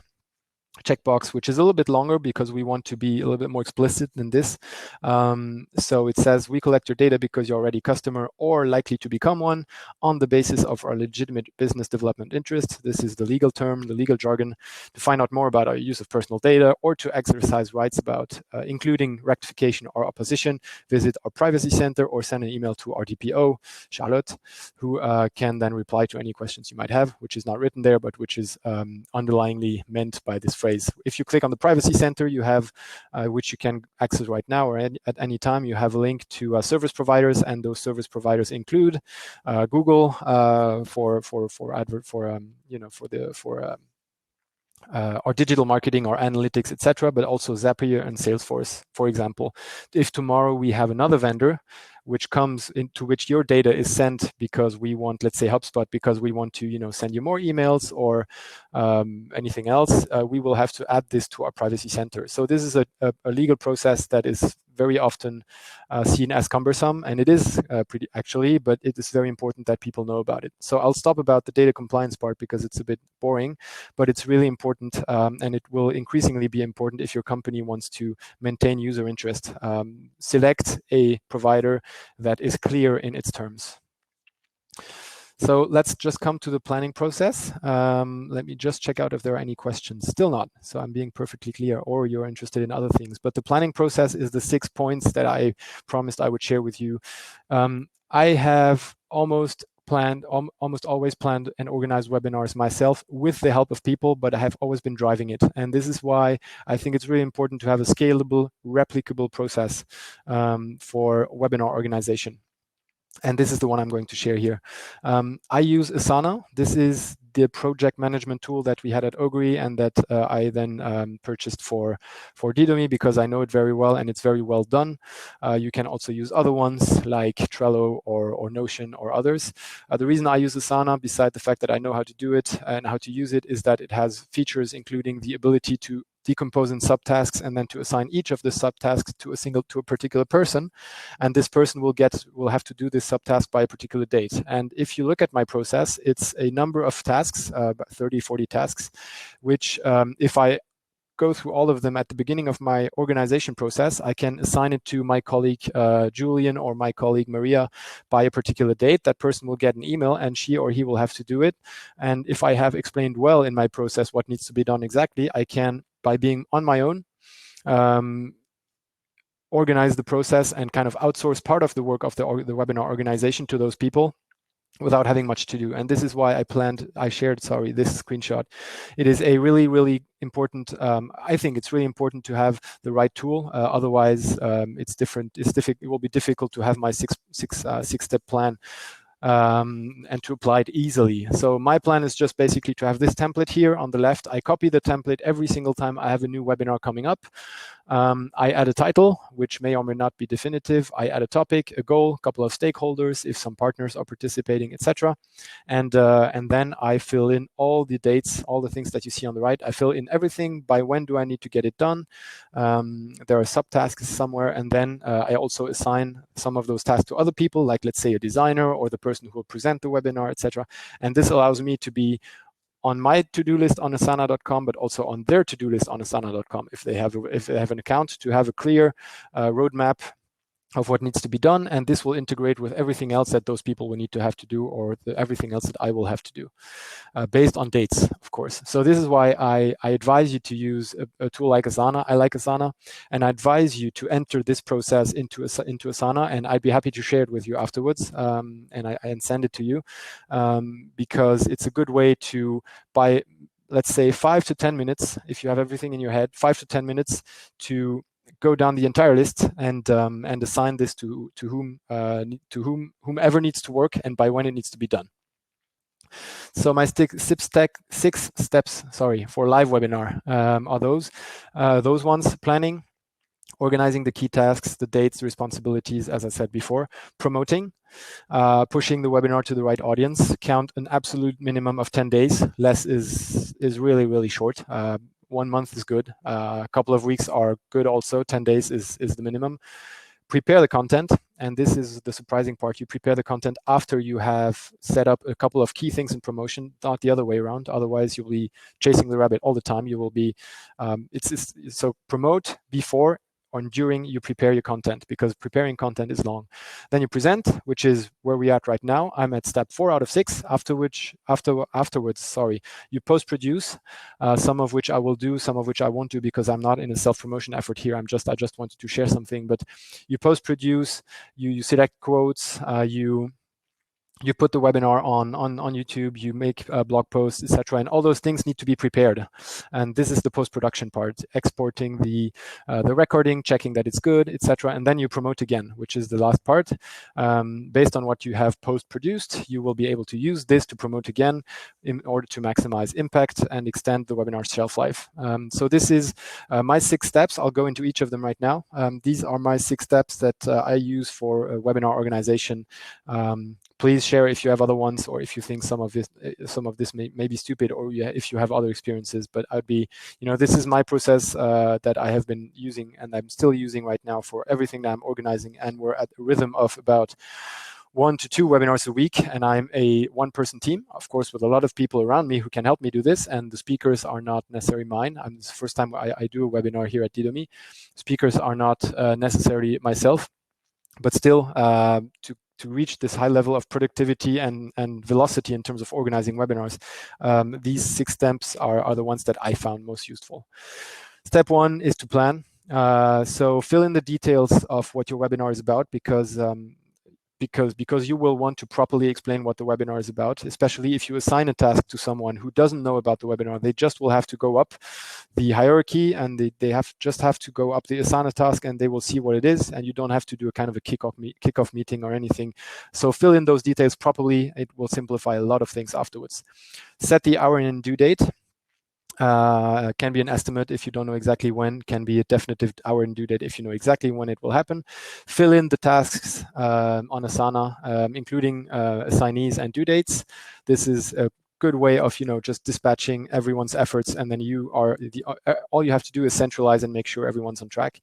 checkbox, which is a little bit longer because we want to be a little bit more explicit than this. So it says, we collect your data because you're already a customer or likely to become one on the basis of our legitimate business development interests. This is the legal term, the legal jargon. To find out more about our use of personal data or to exercise rights about including rectification or opposition, visit our privacy center or send an email to our DPO, Charlotte, who can then reply to any questions you might have, which is not written there, but which is underlyingly meant by this phrase. If you click on the privacy center, you have, which you can access right now or at any time, you have a link to service providers, and those service providers include Google for our digital marketing, our analytics, etc., but also Zapier and Salesforce, for example. If tomorrow we have another vendor which comes into which your data is sent because we want, let's say HubSpot, because we want to send you more emails or anything else, we will have to add this to our privacy center. So this is a legal process that is very often seen as cumbersome, and it is pretty actually, but it is very important that people know about it. So I'll stop about the data compliance part because it's a bit boring, but it's really important, and it will increasingly be important if your company wants to maintain user interest. Select a provider that is clear in its terms. So let's just come to the planning process. Let me just check out if there are any questions. Still not. So I'm being perfectly clear, or you're interested in other things. But the planning process is the 6 points that I promised I would share with you. I have almost always planned and organized webinars myself with the help of people, but I have always been driving it. And this is why I think it's really important to have a scalable, replicable process for webinar organization. And this is the one I'm going to share here. I use Asana. This is the project management tool that we had at Ogre and that I then purchased for Didomi because I know it very well and it's very well done. You can also use other ones like Trello or Notion or others. The reason I use Asana, beside the fact that I know how to do it and how to use it, is that it has features including the ability to decompose in subtasks and then to assign each of the subtasks to a particular person, and this person will have to do this subtask by a particular date. And if you look at my process, it's a number of tasks, about 30, 40 tasks, which if I go through all of them at the beginning of my organization process, I can assign it to my colleague Julian or my colleague Maria by a particular date. That person will get an email and she or he will have to do it. And if I have explained well in my process what needs to be done exactly, I can, by being on my own, organize the process and kind of outsource part of the work of the webinar organization to those people without having much to do. And this is why I shared this screenshot. It is a really, really important, I think it's really important to have the right tool. Otherwise, it will be difficult to have my six-step plan and to apply it easily. So my plan is just basically to have this template here on the left. I copy the template every single time I have a new webinar coming up. I add a title, which may or may not be definitive. I add a topic, a goal, a couple of stakeholders, if some partners are participating, etc. And then I fill in all the dates, all the things that you see on the right. I fill in everything by when do I need to get it done. There are subtasks somewhere, and then I also assign some of those tasks to other people, like let's say a designer or the person who will present the webinar, etc. And this allows me to be on my to-do list on asana.com, but also on their to-do list on asana.com if they have an account, to have a clear roadmap of what needs to be done, and this will integrate with everything else that those people will need to have to do, or everything else that I will have to do, based on dates, of course. So this is why I advise you to use a tool like Asana. I like Asana, and I advise you to enter this process into Asana, and I'd be happy to share it with you afterwards, and send it to you, because it's a good way to, by, let's say, 5 to 10 minutes, if you have everything in your head, 5 to 10 minutes to go down the entire list and assign this to whomever needs to work and by when it needs to be done. So my 6 steps, for live webinar are those ones: planning, organizing the key tasks, the dates, the responsibilities, as I said before, promoting, pushing the webinar to the right audience. Count an absolute minimum of 10 days. Less is really, really short. 1 month is good. A couple of weeks are good also. 10 days is the minimum. Prepare the content, and this is the surprising part. You prepare the content after you have set up a couple of key things in promotion, not the other way around. Otherwise, you'll be chasing the rabbit all the time. You will be, so promote before and during you prepare your content, because preparing content is long. Then you present, which is where we're at right now. I'm at step 4 out of 6. Afterwards, you post-produce, some of which I will do, some of which I won't do, because I'm not in a self-promotion effort here. I just wanted to share something. But you post-produce, you select quotes, you put the webinar on YouTube, you make blog posts, etc., and all those things need to be prepared. And this is the post-production part: exporting the recording, checking that it's good, etc., and then you promote again, which is the last part. Based on what you have post-produced, you will be able to use this to promote again in order to maximize impact and extend the webinar shelf life. So this is my 6 steps. I'll go into each of them right now. These are my 6 steps that I use for webinar organization. Please share if you have other ones, or if you think some of this may be stupid, or if you have other experiences. But I'd be, this is my process that I have been using and I'm still using right now for everything that I'm organizing. And we're at a rhythm of about 1 to 2 webinars a week, and I'm a one-person team, of course, with a lot of people around me who can help me do this. And the speakers are not necessarily mine. It's the first time I do a webinar here at Didomi. Speakers are not necessarily myself, but still, to reach this high level of productivity and velocity in terms of organizing webinars, these 6 steps are the ones that I found most useful. Step 1 is to plan. So fill in the details of what your webinar is about, because you will want to properly explain what the webinar is about, especially if you assign a task to someone who doesn't know about the webinar. They just will have to go up the hierarchy, and they just have to go up the assign task, and they will see what it is, and you don't have to do a kind of a kickoff meeting or anything. So fill in those details properly. It will simplify a lot of things afterwards. Set the hour and due date. Can be an estimate if you don't know exactly when, can be a definitive hour and due date if you know exactly when it will happen. Fill in the tasks on Asana, including assignees and due dates. This is a good way of just dispatching everyone's efforts, and then all you have to do is centralize and make sure everyone's on track.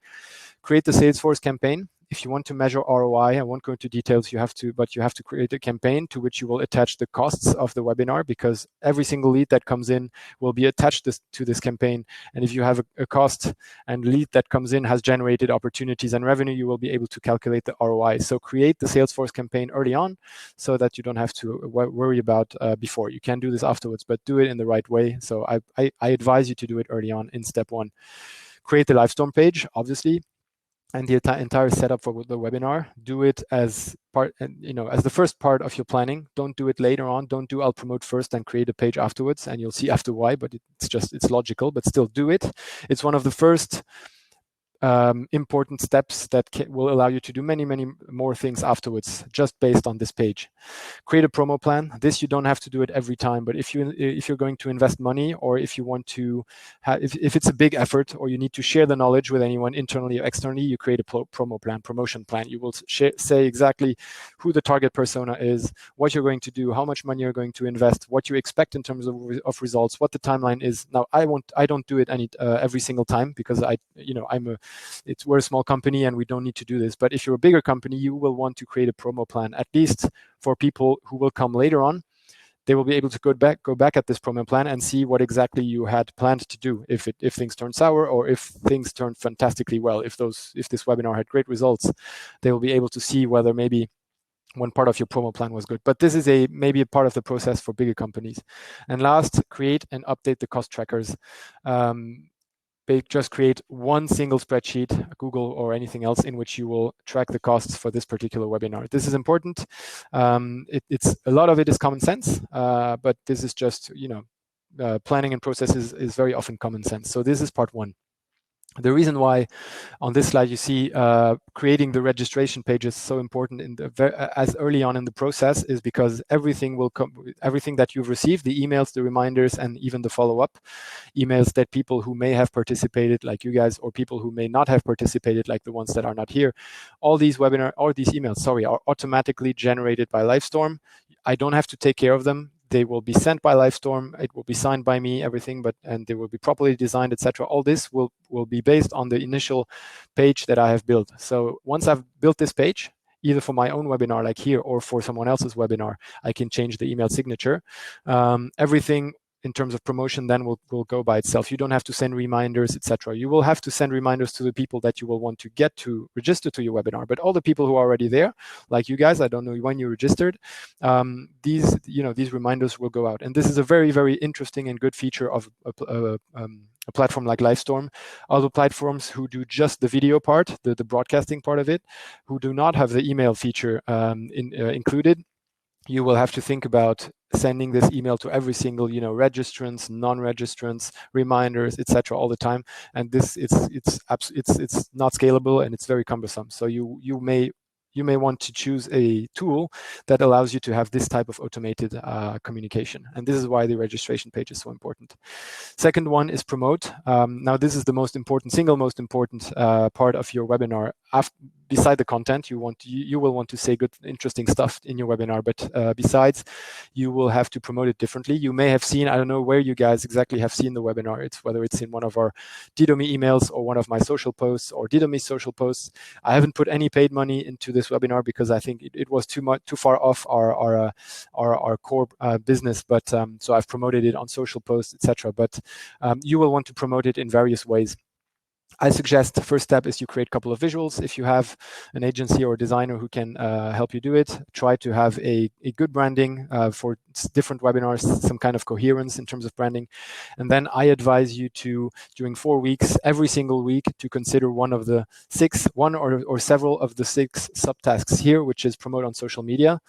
Create the Salesforce campaign. If you want to measure ROI, I won't go into details, but you have to create a campaign to which you will attach the costs of the webinar, because every single lead that comes in will be attached to this campaign. And if you have a cost and lead that comes in has generated opportunities and revenue, you will be able to calculate the ROI. So create the Salesforce campaign early on so that you don't have to worry about before. You can do this afterwards, but do it in the right way. So I advise you to do it early on in step 1. Create the Livestorm page, obviously, and the entire setup for the webinar. Do it as the first part of your planning. Don't do it later on. Don't do I'll promote first and create a page afterwards, and you'll see after why, but it's logical, but still do it. It's one of the first important steps that will allow you to do many more things afterwards, just based on this page. Create a promo plan. This you don't have to do it every time, but if you're going to invest money, or if you want to if it's a big effort, or you need to share the knowledge with anyone internally or externally, you create a promotion plan. You will say exactly who the target persona is, what you're going to do, how much money you're going to invest, what you expect in terms of results, what the timeline is. Now, I don't do it every single time, because we're a small company and we don't need to do this. But if you're a bigger company, you will want to create a promo plan, at least for people who will come later on. They will be able to go back at this promo plan and see what exactly you had planned to do. If things turn sour, or if things turn fantastically well, if this webinar had great results, they will be able to see whether maybe one part of your promo plan was good. But this is maybe a part of the process for bigger companies. And last, create and update the cost trackers. Just create one single spreadsheet, Google or anything else, in which you will track the costs for this particular webinar. This is important. It's a lot of it is common sense, but this is just planning and processes is very often common sense. So this is part 1. The reason why on this slide you see creating the registration page is so important as early on in the process is because everything that you've received, the emails, the reminders, and even the follow-up emails that people who may have participated, like you guys, or people who may not have participated, like the ones that are not here, all these emails, are automatically generated by Livestorm. I don't have to take care of them. They will be sent by Livestorm. It will be signed by me, everything, and they will be properly designed, etc. All this will be based on the initial page that I have built. So once I've built this page, either for my own webinar like here or for someone else's webinar, I can change the email signature. Everything in terms of promotion then will go by itself. You don't have to send reminders, etc. You will have to send reminders to the people that you will want to get to register to your webinar. But all the people who are already there, like you guys, I don't know when you registered, these reminders will go out. And this is a very, very interesting and good feature of a platform like Livestorm. Other platforms who do just the video part, the broadcasting part of it, who do not have the email feature included, you will have to think about sending this email to every single, registrants, non-registrants, reminders, etc. all the time. And this it's not scalable, and it's very cumbersome. So you may want to choose a tool that allows you to have this type of automated communication. And this is why the registration page is so important. Second one is promote. Now, this is the single most important part of your webinar. Beside the content, you will want to say good, interesting stuff in your webinar, but besides, you will have to promote it differently. You may have seen, I don't know where you guys exactly have seen the webinar. Whether it's in one of our Didomi emails or one of my social posts or Didomi social posts. I haven't put any paid money into this webinar because I think it was too far off our core business. But so I've promoted it on social posts, etc. But you will want to promote it in various ways. I suggest the first step is you create a couple of visuals. If you have an agency or a designer who can help you do it, try to have a good branding for different webinars, some kind of coherence in terms of branding. And then I advise you to, during 4 weeks, every single week, to consider one or several of the 6 subtasks here, which is promote on social media.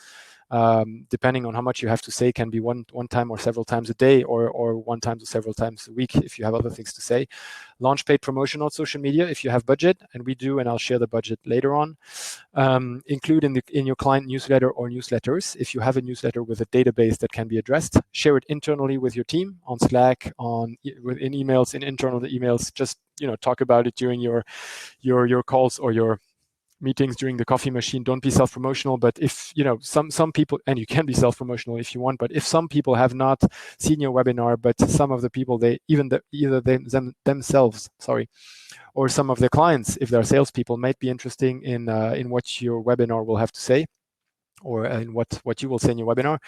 Depending on how much you have to say, can be one time or several times a day, or one time to several times a week if you have other things to say. Launch paid promotion on social media if you have budget, and we do, and I'll share the budget later on. Include in your client newsletter or newsletters. If you have a newsletter with a database that can be addressed, share it internally with your team on Slack, in emails, in internal emails. Just talk about it during your calls or your meetings during the coffee machine. Don't be self-promotional, but if some people, and you can be self-promotional if you want, but if some people have not seen your webinar, but some of the people, themselves, or some of their clients, if they're salespeople, might be interesting in what your webinar will have to say, or in what you will say in your webinar.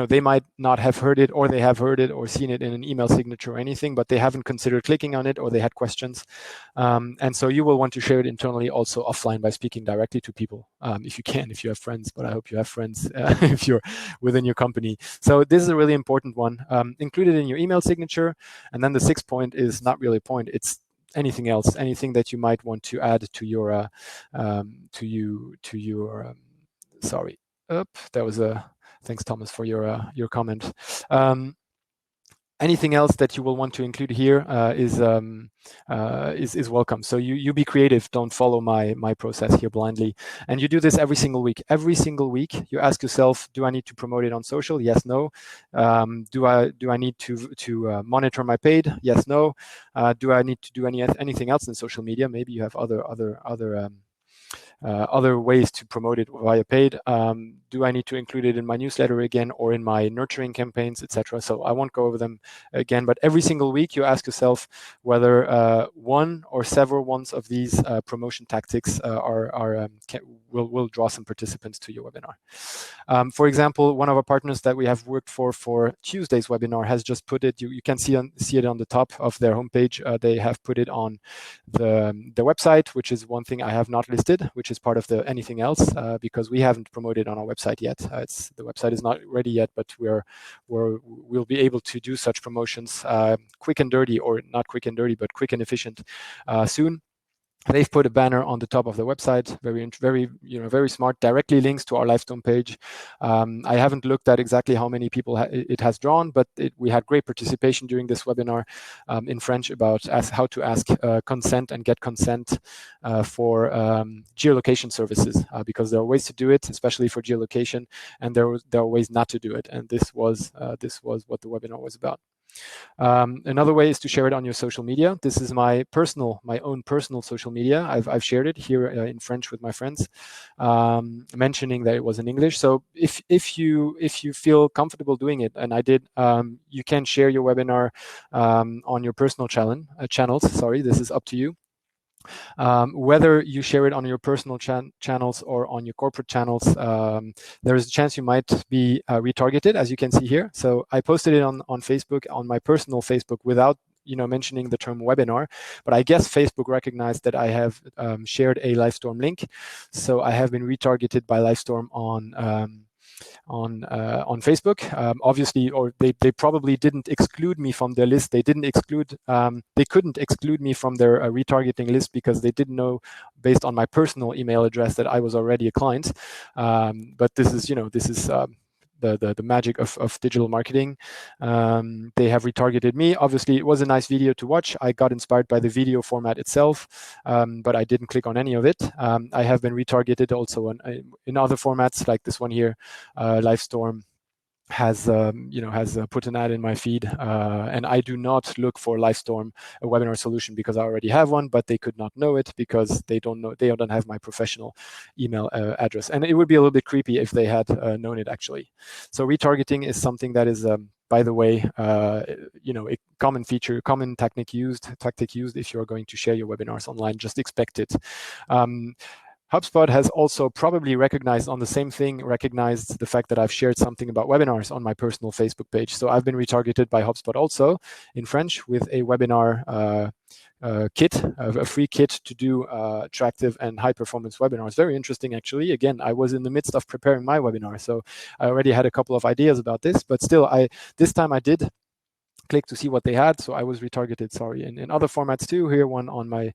They might not have heard it, or they have heard it or seen it in an email signature or anything, but they haven't considered clicking on it, or they had questions. And so you will want to share it internally, also offline, by speaking directly to people, if you can, if you have friends, but I hope you have friends if you're within your company. So this is a really important one. Include it in your email signature. And then the 6th point is not really a point, it's anything else, anything that you might want to add to your sorry. That was thanks, Thomas, for your comment. Anything else that you will want to include here is welcome. So you be creative. Don't follow my process here blindly. And you do this every single week. Every single week, you ask yourself: do I need to promote it on social? Yes, no. Do I need to monitor my paid? Yes, no. Do I need to do anything else in social media? Maybe you have other ways to promote it via paid. Do I need to include it in my newsletter again, or in my nurturing campaigns, etc.? So I won't go over them again, but every single week you ask yourself whether one or several ones of these promotion tactics will draw some participants to your webinar. For example, one of our partners that we have worked for Tuesday's webinar has just put it. You can see it on the top of their homepage. They have put it on the website, which is one thing I have not listed, which is part of the anything else, because we haven't promoted on our website yet. The website is not ready yet, but we'll be able to do such promotions quick and dirty, or not quick and dirty, but quick and efficient soon. They've put a banner on the top of the website, very smart, directly links to our Livestorm page. I haven't looked at exactly how many people it has drawn, but we had great participation during this webinar in French about how to ask consent and get consent for geolocation services, because there are ways to do it, especially for geolocation, and there are ways not to do it. And this was what the webinar was about. Another way is to share it on your social media. This is my own personal social media. I've shared it here in French with my friends, mentioning that it was in English. So if you feel comfortable doing it, and I did, you can share your webinar on your personal channels. Sorry, this is up to you. Whether you share it on your personal channels or on your corporate channels, there is a chance you might be retargeted, as you can see here. So I posted it on Facebook, on my personal Facebook, without mentioning the term webinar, but I guess Facebook recognized that I have shared a Livestorm link, so I have been retargeted by Livestorm on Facebook, obviously, or they probably didn't exclude me from their list. They couldn't exclude me from their retargeting list, because they didn't know, based on my personal email address, that I was already a client. But this is the magic of digital marketing. They have retargeted me. Obviously, it was a nice video to watch. I got inspired by the video format itself, but I didn't click on any of it. I have been retargeted also in other formats, like this one here. Livestorm has put an ad in my feed, and I do not look for Livestorm, a webinar solution, because I already have one, but they could not know it because they don't have my professional email address, and it would be a little bit creepy if they had known it, actually. So retargeting is something that is by the way, a common tactic used if you're going to share your webinars online. Just expect it. HubSpot has also probably recognized on the same thing, recognized the fact that I've shared something about webinars on my personal Facebook page. So I've been retargeted by HubSpot also in French with a webinar kit, a free kit to do attractive and high performance webinars. Very interesting, actually. Again, I was in the midst of preparing my webinar, so I already had a couple of ideas about this, but still, this time I did click to see what they had, so I was retargeted. Sorry, in other formats too. Here one on my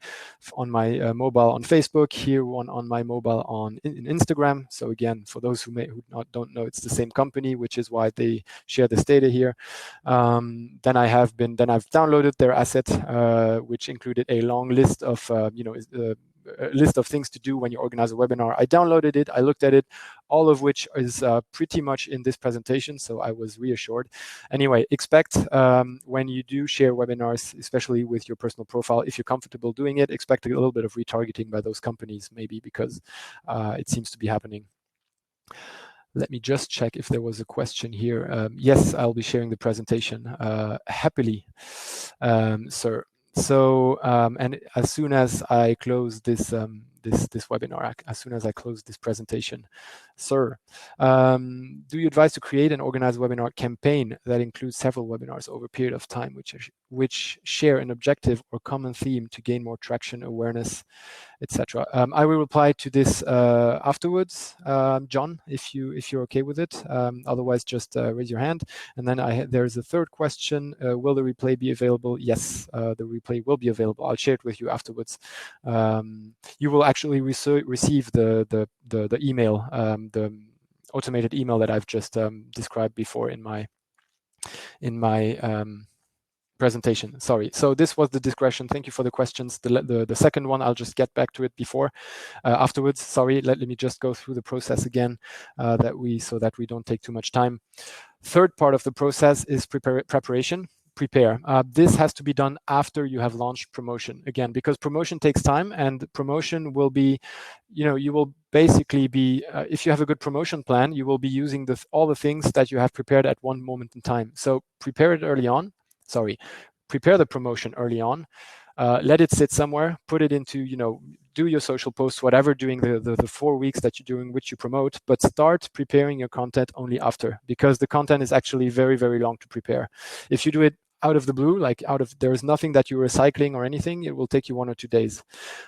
mobile on Facebook. Here one on my mobile on in Instagram. So again, for those who don't know, it's the same company, which is why they share this data here. Then I've downloaded their asset, which included a long list of a list of things to do when you organize a webinar. I downloaded it, I looked at it, all of which is pretty much in this presentation, so I was reassured. Anyway, expect when you do share webinars, especially with your personal profile, if you're comfortable doing it, expect a little bit of retargeting by those companies, maybe, because it seems to be happening. Let me just check if there was a question here. Yes, I'll be sharing the presentation happily, sir. So, and as soon as I close this this webinar, as soon as I close this presentation, sir, do you advise to create and organize a webinar campaign that includes several webinars over a period of time, which share an objective or common theme to gain more traction, awareness, etc.? I will reply to this afterwards, John, if you're okay with it. Otherwise, just raise your hand. And then there's a third question: will the replay be available? Yes, the replay will be available. I'll share it with you afterwards. You will actually receive the email, the automated email that I've just described before in my presentation. Sorry. So this was the discretion. Thank you for the questions. The second one, I'll just get back to it afterwards. Sorry. Let me just go through the process again, so that we don't take too much time. Third part of the process is preparation. Prepare. This has to be done after you have launched promotion, again, because promotion takes time, and promotion will be, you will basically be, if you have a good promotion plan, you will be using all the things that you have prepared at one moment in time. So prepare it early on. Prepare the promotion early on. Let it sit somewhere, put it into, do your social posts, whatever, during the 4 weeks that you're doing which you promote, but start preparing your content only after, because the content is actually very, very long to prepare. If you do it out of the blue, there's nothing that you're recycling or anything, it will take you 1 or 2 days.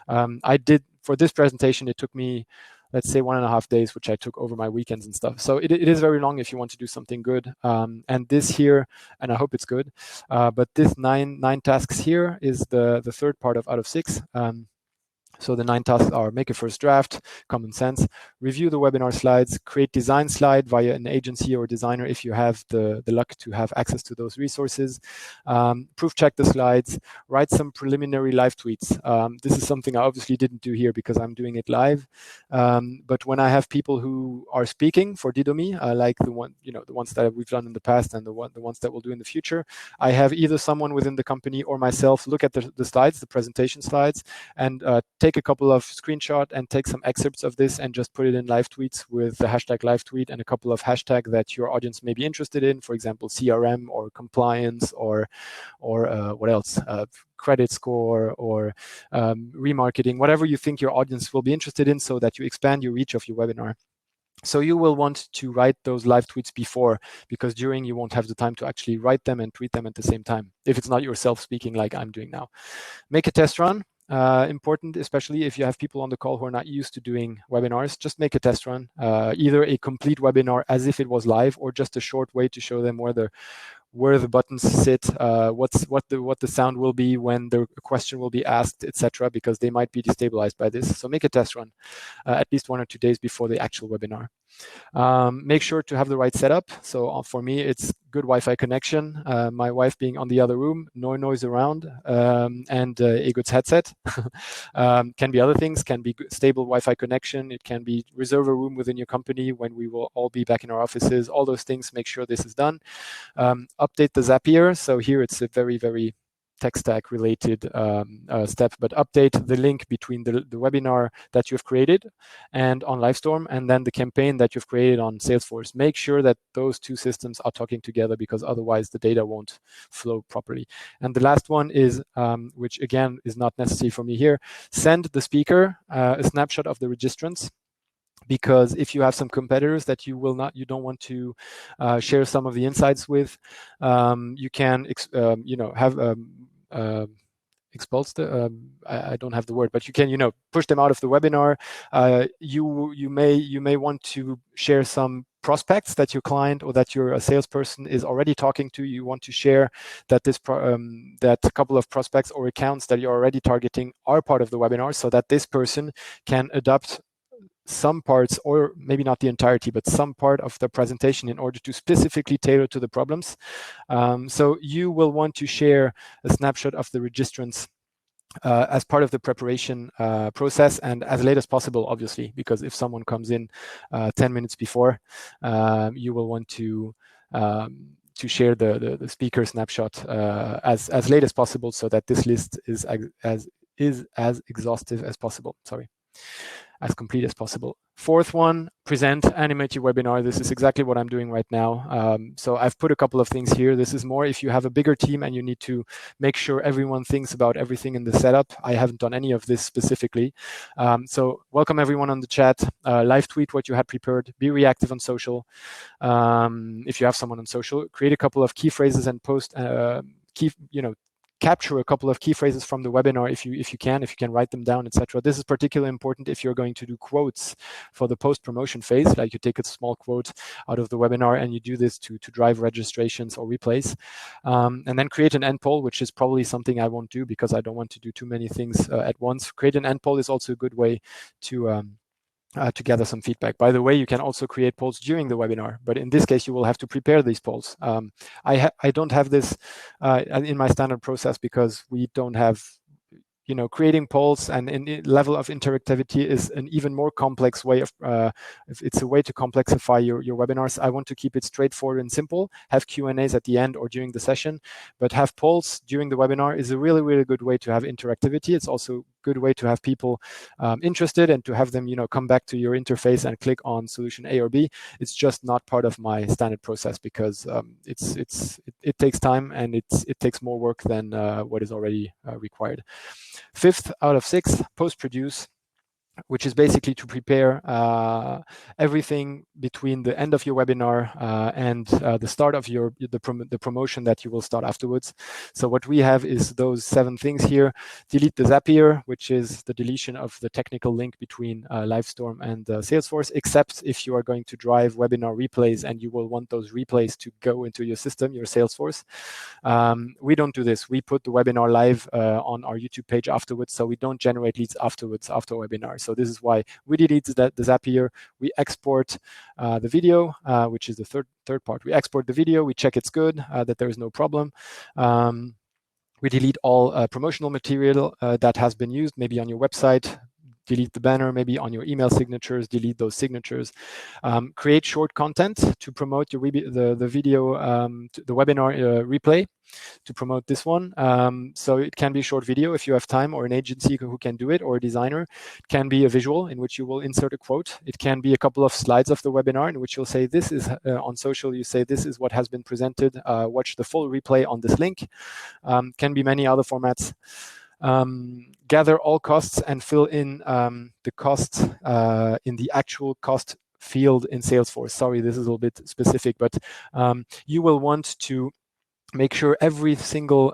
I did, for this presentation, it took me, let's say, 1.5 days, which I took over my weekends and stuff. So it is very long if you want to do something good. And this here, and I hope it's good, but this nine tasks here is the third part out of 6. So the 9 tasks are: make a first draft, common sense, review the webinar slides, create design slide via an agency or designer if you have the luck to have access to those resources, proof check the slides, write some preliminary live tweets. This is something I obviously didn't do here because I'm doing it live. But when I have people who are speaking for Didomi, like the ones that we've done in the past and the ones that we'll do in the future, I have either someone within the company or myself look at the slides, the presentation slides, and take a couple of screenshots and take some excerpts of this and just put it in live tweets with the hashtag live tweet and a couple of hashtags that your audience may be interested in, for example, CRM or compliance or what else, credit score or remarketing, whatever you think your audience will be interested in, so that you expand your reach of your webinar. So you will want to write those live tweets before, because during you won't have the time to actually write them and tweet them at the same time, if it's not yourself speaking like I'm doing now. Make a test run. Important, especially if you have people on the call who are not used to doing webinars. Just make a test run, either a complete webinar as if it was live, or just a short way to show them where the buttons sit, what the sound will be when the question will be asked, etc., because they might be destabilized by this. So make a test run at least 1 or 2 days before the actual webinar. Make sure to have the right setup. So for me, it's good Wi-Fi connection, my wife being on the other room, no noise around, and a good headset. Can be other things, can be good, stable Wi-Fi connection. It can be reserve a room within your company when we will all be back in our offices. All those things, make sure this is done. Update the Zapier. So here it's a very, very tech stack related step, but update the link between the webinar that you've created and on Livestorm, and then the campaign that you've created on Salesforce. Make sure that those two systems are talking together, because otherwise the data won't flow properly. And the last one is, which again is not necessary for me here, send the speaker a snapshot of the registrants. Because if you have some competitors that you don't want to share some of the insights with, you can have expulse the I don't have the word, but you can push them out of the webinar. You may want to share some prospects that your client or that your salesperson is already talking to. You want to share that that a couple of prospects or accounts that you're already targeting are part of the webinar, so that this person can adopt some parts, or maybe not the entirety, but some part of the presentation in order to specifically tailor to the problems. So you will want to share a snapshot of the registrants as part of the preparation process, and as late as possible, obviously, because if someone comes in 10 minutes before, you will want to share the speaker snapshot as late as possible, so that this list is as exhaustive as possible. Sorry. As complete as possible. Fourth one, present, animate your webinar. This is exactly what I'm doing right now. So I've put a couple of things here. This is more if you have a bigger team and you need to make sure everyone thinks about everything in the setup. I haven't done any of this specifically. So welcome everyone on the chat. Live tweet what you had prepared. Be reactive on social. If you have someone on social, create a couple of key phrases and post capture a couple of key phrases from the webinar if you can write them down, etc. This is particularly important if you're going to do quotes for the post-promotion phase, like you take a small quote out of the webinar and you do this to drive registrations or replays. And then create an end poll, which is probably something I won't do because I don't want to do too many things at once. Create an end poll is also a good way to gather some feedback. By the way, you can also create polls during the webinar, but in this case, you will have to prepare these polls. I don't have this in my standard process because we don't have, creating polls and in level of interactivity is an even more complex way of, it's a way to complexify your webinars. I want to keep it straightforward and simple, have Q&As at the end or during the session, but have polls during the webinar is a really, really good way to have interactivity. It's also a good way to have people interested and to have them, come back to your interface and click on solution A or B. It's just not part of my standard process because it takes time and it takes more work than what is already required. Fifth out of six, post-produce, which is basically to prepare everything between the end of your webinar and the start of the promotion that you will start afterwards. So what we have is those 7 things here. Delete the Zapier, which is the deletion of the technical link between Livestorm and Salesforce, except if you are going to drive webinar replays and you will want those replays to go into your system, your Salesforce. We don't do this. We put the webinar live on our YouTube page afterwards, so we don't generate leads afterwards after webinars. So this is why we delete the Zapier. We export the video, which is the third part. We export the video. We check it's good, that there is no problem. We delete all promotional material that has been used, maybe on your website. Delete the banner, maybe on your email signatures, delete those signatures. Create short content to promote the video, the webinar replay, to promote this one. So it can be a short video if you have time, or an agency who can do it, or a designer. It can be a visual in which you will insert a quote. It can be a couple of slides of the webinar in which you'll say, this is on social, you say, this is what has been presented. Watch the full replay on this link. Can be many other formats. Gather all costs and fill in the costs in the actual cost field in Salesforce. Sorry, this is a little bit specific, but you will want to make sure every single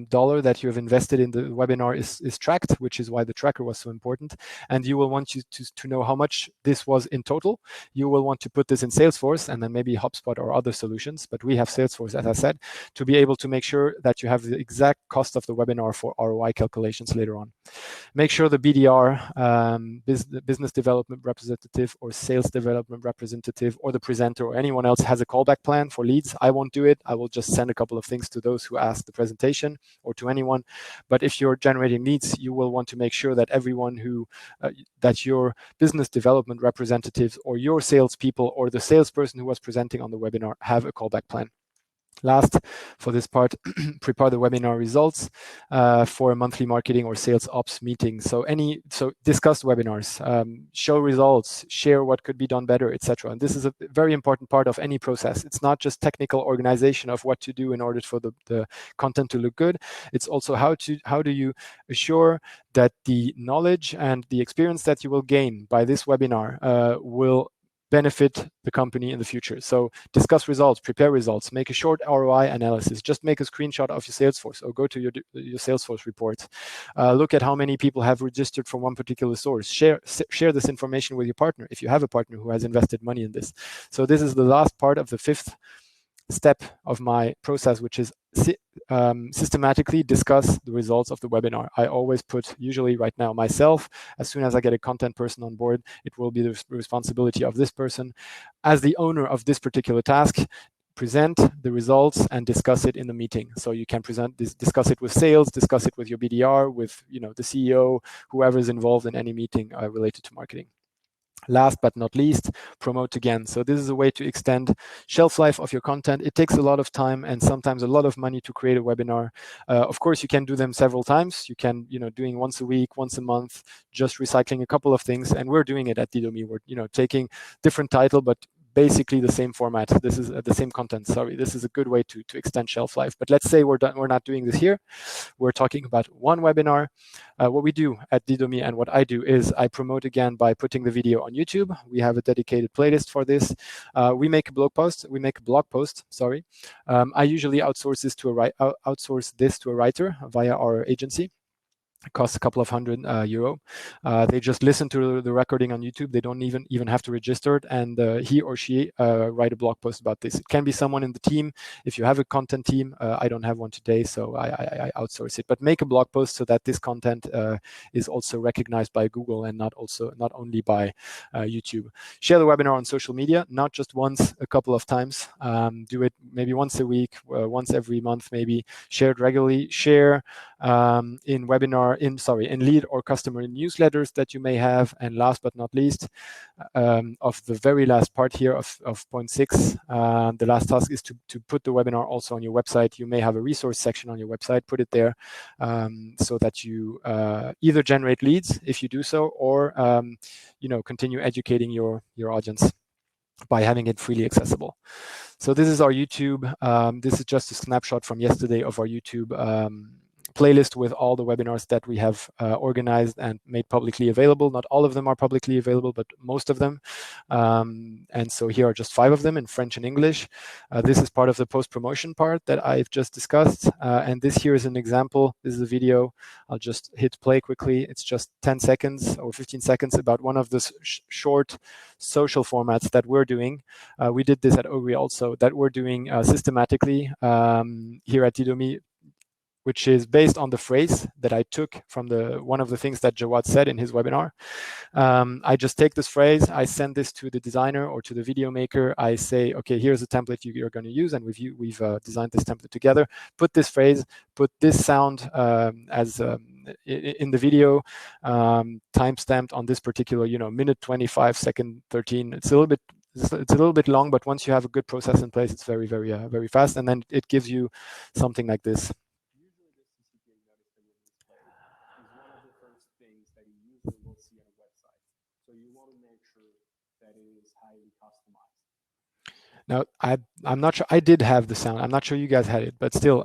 dollar that you have invested in the webinar is tracked, which is why the tracker was so important. And you will want to know how much this was in total. You will want to put this in Salesforce and then maybe HubSpot or other solutions. But we have Salesforce, as I said, to be able to make sure that you have the exact cost of the webinar for ROI calculations later on. Make sure the BDR, business development representative or sales development representative, or the presenter or anyone else has a callback plan for leads. I won't do it. I will just send a couple of things to those who ask the presentation or to anyone. But if you're generating leads, you will want to make sure that everyone that your business development representatives or your salespeople or the salesperson who was presenting on the webinar have a callback plan. Last, for this part, prepare the webinar results for a monthly marketing or sales ops meeting. So discuss webinars, show results, share what could be done better, etc. And this is a very important part of any process. It's not just technical organization of what to do in order for the content to look good. It's also how do you assure that the knowledge and the experience that you will gain by this webinar will benefit the company in the future. So discuss results, prepare results, make a short ROI analysis, just make a screenshot of your Salesforce or go to your Salesforce report. Look at how many people have registered from one particular source. Share this information with your partner if you have a partner who has invested money in this. So this is the last part of the fifth step of my process, which is systematically discuss the results of the webinar. I always put, usually right now, myself. As soon as I get a content person on board, it will be the responsibility of this person as the owner of this particular task. Present the results and discuss it in the meeting. So you can discuss it with sales, discuss it with your BDR, with the CEO, whoever is involved in any meeting related to marketing. Last but not least, promote again. So this is a way to extend shelf life of your content. It takes a lot of time and sometimes a lot of money to create a webinar. Of course, you can do them several times. You can, doing once a week, once a month, just recycling a couple of things. And we're doing it at Didomi. We're, taking different title, but basically the same format. This is the same content. Sorry, this is a good way to extend shelf life. But let's say we're not doing this here. We're talking about one webinar. What we do at Didomi and what I do is I promote again by putting the video on YouTube. We have a dedicated playlist for this. We make a blog post. Sorry. I usually outsource this to a writer via our agency. It costs a couple of €100. They just listen to the recording on YouTube. They don't even have to register it, and he or she write a blog post about this. It can be someone in the team. If you have a content team, I don't have one today, so I outsource it. But make a blog post so that this content is also recognized by Google and not only by YouTube. Share the webinar on social media, not just once, a couple of times. Do it maybe once a week, once every month, maybe. Share it regularly. Share in lead or customer newsletters that you may have. And last but not least, of the very last part here of point 6, the last task is to put the webinar also on your website. You may have a resource section on your website. Put it there so that you either generate leads if you do so, or continue educating your audience by having it freely accessible. So this is our YouTube. This is just a snapshot from yesterday of our YouTube playlist with all the webinars that we have organized and made publicly available. Not all of them are publicly available, but most of them. And so here are just 5 of them in French and English. This is part of the post-promotion part that I've just discussed. And this here is an example. This is a video. I'll just hit play quickly. It's just 10 seconds or 15 seconds about one of the short social formats that we're doing. We did this at Ogri also, that we're doing systematically here at Didomi, which is based on the phrase that I took from one of the things that Jawad said in his webinar. I just take this phrase, I send this to the designer or to the video maker. I say, okay, here's a template you're going to use, and we've designed this template together. Put this phrase, put this sound as in the video, time-stamped on this particular, minute 25, second 13. It's a little bit long, but once you have a good process in place, it's very, very, very fast, and then it gives you something like this. Now, I'm not sure. I did have the sound. I'm not sure you guys had it, but still,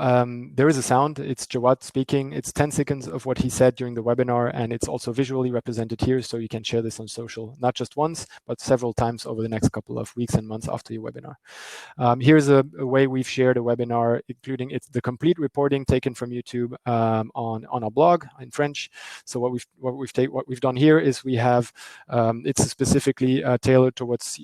there is a sound. It's Jawad speaking. It's 10 seconds of what he said during the webinar, and it's also visually represented here, so you can share this on social, not just once, but several times over the next couple of weeks and months after your webinar. Here's a way we've shared a webinar, including the complete reporting taken from YouTube on our blog in French. So what we've done here is we have it's specifically tailored towards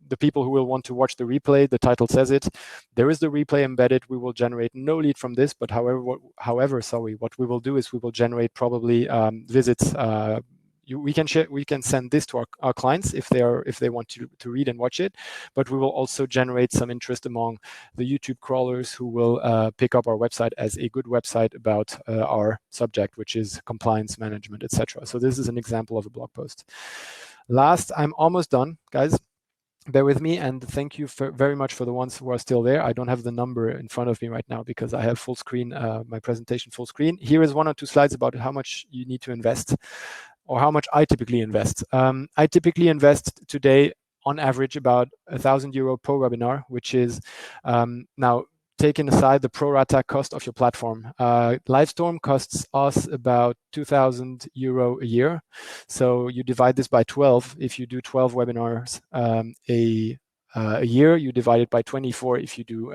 the people who will want to watch the replay. The title says it. There is the replay embedded. We will generate no lead from this, but however, what we will do is we will generate probably visits. We can send this to our clients if they want to read and watch it, but we will also generate some interest among the YouTube crawlers who will pick up our website as a good website about our subject, which is compliance management, etc. So this is an example of a blog post. Last, I'm almost done, guys. bear with me, and thank you very much for the ones who are still there. I don't have the number in front of me right now because I have full screen, my presentation full screen. Here is 1 or 2 slides about how much you need to invest, or how much I typically invest. I typically invest today on average about €1,000 per webinar, which is now taking aside the pro rata cost of your platform. Livestorm costs us about €2,000 a year. So you divide this by 12. If you do 12 webinars a year, you divide it by 24 if you do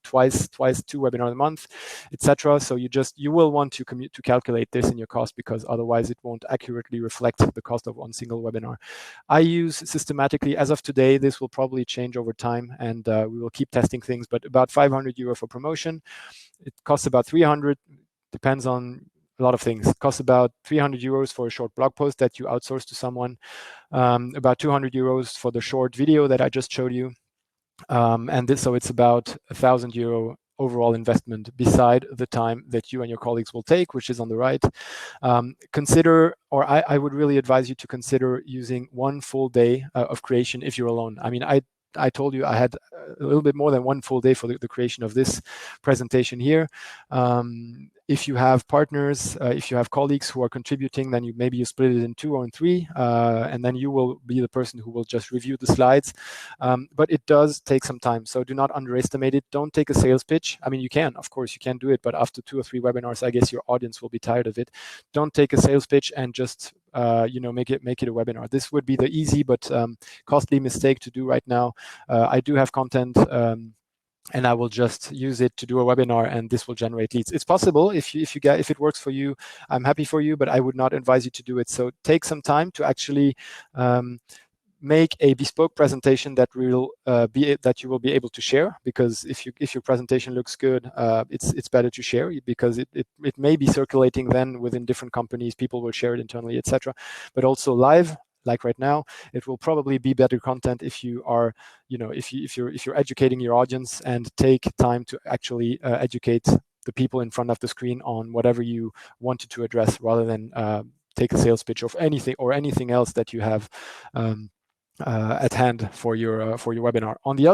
twice 2 webinars a month, etc. So you will want to calculate this in your cost, because otherwise it won't accurately reflect the cost of one single webinar. I use systematically, as of today, this will probably change over time, and we will keep testing things, but about €500 for promotion. It costs about 300, depends on a lot of things. It costs about €300 for a short blog post that you outsource to someone, about €200 for the short video that I just showed you, so it's about €1,000 overall investment beside the time that you and your colleagues will take, which is on the right. Consider, or I would really advise you to consider using 1 full day of creation if you're alone. I mean, I told you I had a little bit more than 1 full day for the creation of this presentation here. If you have partners, if you have colleagues who are contributing, then maybe you split it in 2 or in 3, and then you will be the person who will just review the slides. But it does take some time, so do not underestimate it. Don't take a sales pitch. I mean, you can, of course, you can do it, but after 2 or 3 webinars, I guess your audience will be tired of it. Don't take a sales pitch and just make it a webinar. This would be the easy but costly mistake to do right now. I do have content, and I will just use it to do a webinar, and this will generate leads. It's possible. If it works for you, I'm happy for you, but I would not advise you to do it. So take some time to actually make a bespoke presentation that you will be able to share, because if your presentation looks good, it's better to share, because it may be circulating then within different companies. People will share it internally, etc. But also live, like right now, it will probably be better content if you are, if you're educating your audience and take time to actually educate the people in front of the screen on whatever you wanted to address, rather than take a sales pitch of anything else that you have at hand for your webinar. On the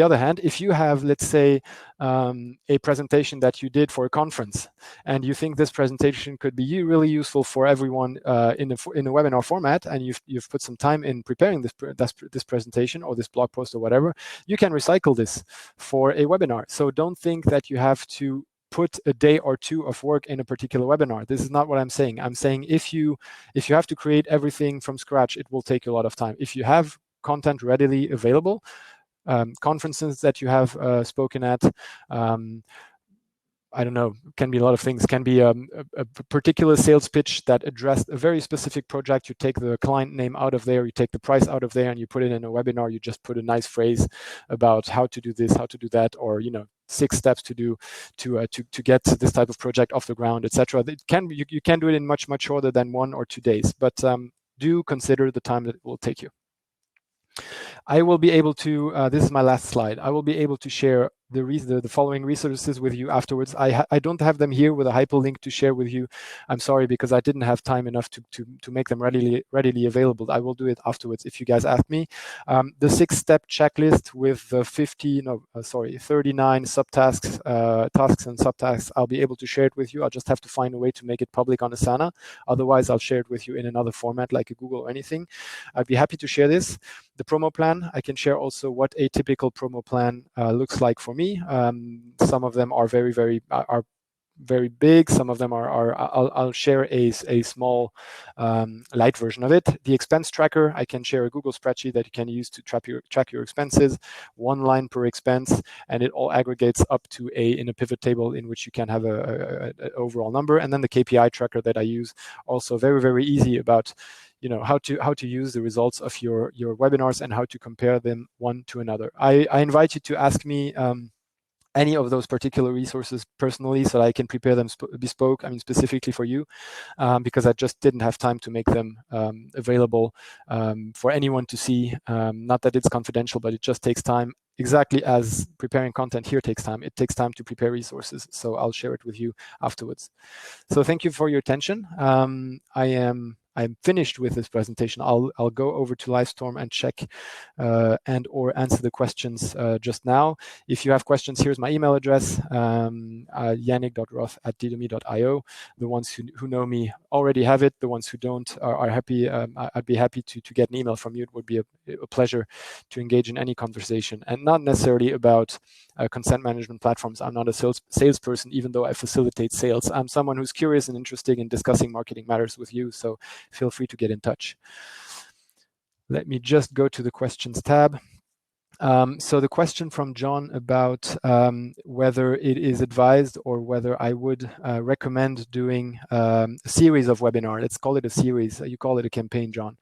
other hand, if you have, let's say, a presentation that you did for a conference, and you think this presentation could be really useful for everyone in a webinar format, and you've put some time in preparing this presentation or this blog post or whatever, you can recycle this for a webinar. So don't think that you have to put a day or 2 of work in a particular webinar. This is not what I'm saying. I'm saying if you have to create everything from scratch, it will take you a lot of time. If you have content readily available, conferences that you have spoken at, I don't know, can be a lot of things. Can be a particular sales pitch that addressed a very specific project. You take the client name out of there, you take the price out of there, and you put it in a webinar. You just put a nice phrase about how to do this, how to do that, or 6 steps to do to get this type of project off the ground, etc. You can do it in much shorter than 1 or 2 days, but do consider the time that it will take you. I will be able to, this is my last slide, I will be able to share the following resources with you afterwards. I don't have them here with a hyperlink to share with you. I'm sorry, because I didn't have time enough to make them readily available. I will do it afterwards if you guys ask me. The 6-step checklist with the 39 subtasks, tasks and subtasks, I'll be able to share it with you. I'll just have to find a way to make it public on Asana. Otherwise, I'll share it with you in another format like a Google or anything. I'd be happy to share this. The promo plan, I can share also what a typical promo plan looks like for me. Some of them are very big. Some of them I'll share a small light version of it. The expense tracker, I can share a Google spreadsheet that you can use to track your expenses, 1 line per expense, and it all aggregates up to in a pivot table in which you can have an overall number. And then the KPI tracker that I use, also very easy about how to use the results of your webinars and how to compare them one to another. I invite you to ask me any of those particular resources personally, so that I can prepare them bespoke, specifically for you, because I just didn't have time to make them available for anyone to see. Not that it's confidential, but it just takes time. Exactly as preparing content here takes time. It takes time to prepare resources, so I'll share it with you afterwards. So thank you for your attention. I I'm finished with this presentation, I'll go over to Livestorm and check and or answer the questions just now. If you have questions, here's my email address, yannig.roth@didomi.io. The ones who know me already have it. The ones who don't are happy. I'd be happy to get an email from you. It would be a pleasure to engage in any conversation, and not necessarily about consent management platforms. I'm not a salesperson, even though I facilitate sales. I'm someone who's curious and interested in discussing marketing matters with you, so feel free to get in touch. Let me just go to the questions tab. So the question from John about whether it is advised or whether I would recommend doing a series of webinars. Let's call it a series. You call it a campaign, John.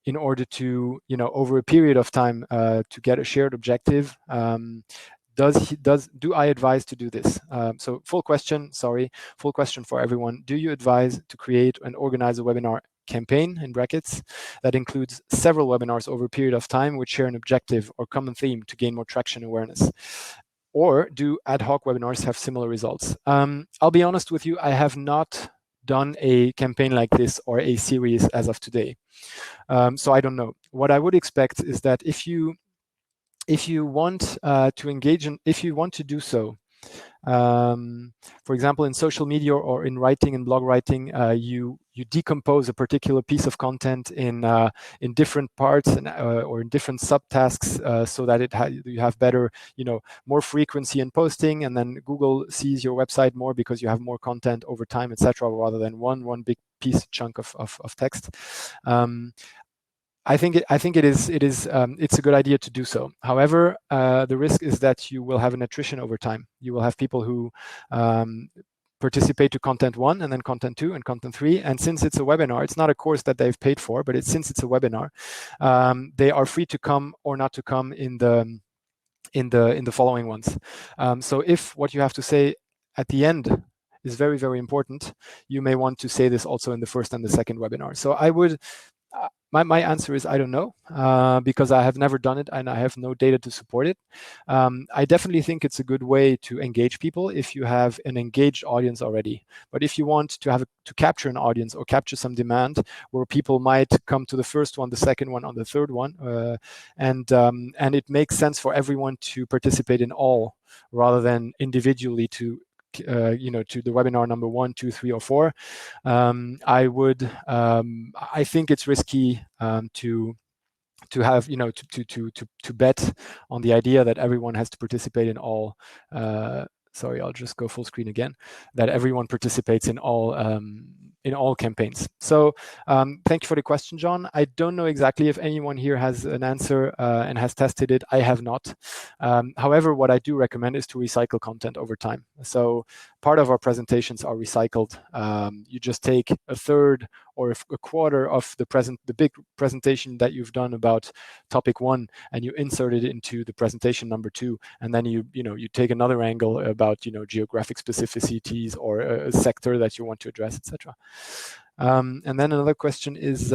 In order to, over a period of time to get a shared objective. Do I advise to do this? So full question for everyone. Do you advise to create and organize a webinar campaign, in brackets, that includes several webinars over a period of time which share an objective or common theme to gain more traction and awareness? Or do ad hoc webinars have similar results? I'll be honest with you, I have not done a campaign like this or a series as of today. So I don't know. What I would expect is that if you want to engage in, if you want to do so, for example, in social media or in writing and blog writing, you decompose a particular piece of content in different parts and, or in different subtasks, so that you have better, more frequency in posting, and then Google sees your website more because you have more content over time, etc., rather than one big chunk of text. I think it's a good idea to do so. However, the risk is that you will have an attrition over time. You will have people who participate to content 1 and then content 2 and content 3. And since it's a webinar, it's not a course that they've paid for, but since it's a webinar, they are free to come or not to come in the following ones. So if what you have to say at the end is very, very important, you may want to say this also in the first and the second webinar. So I would. My answer is I don't know, because I have never done it and I have no data to support it. I definitely think it's a good way to engage people if you have an engaged audience already. But if you want to capture an audience or capture some demand where people might come to the first one, the second one, or the third one, and it makes sense for everyone to participate in all rather than individually to the webinar number 1, 2, 3, or 4. I think it's risky to have, to bet on the idea that everyone has to participate in all. Sorry, I'll just go full screen again. That everyone participates in all campaigns. So thank you for the question, John. I don't know exactly if anyone here has an answer and has tested it. I have not. However, what I do recommend is to recycle content over time. So part of our presentations are recycled. You just take a third or a quarter of the big presentation that you've done about topic 1, and you insert it into the presentation number 2, and then you take another angle about geographic specificities or a sector that you want to address, etc. And then another question is,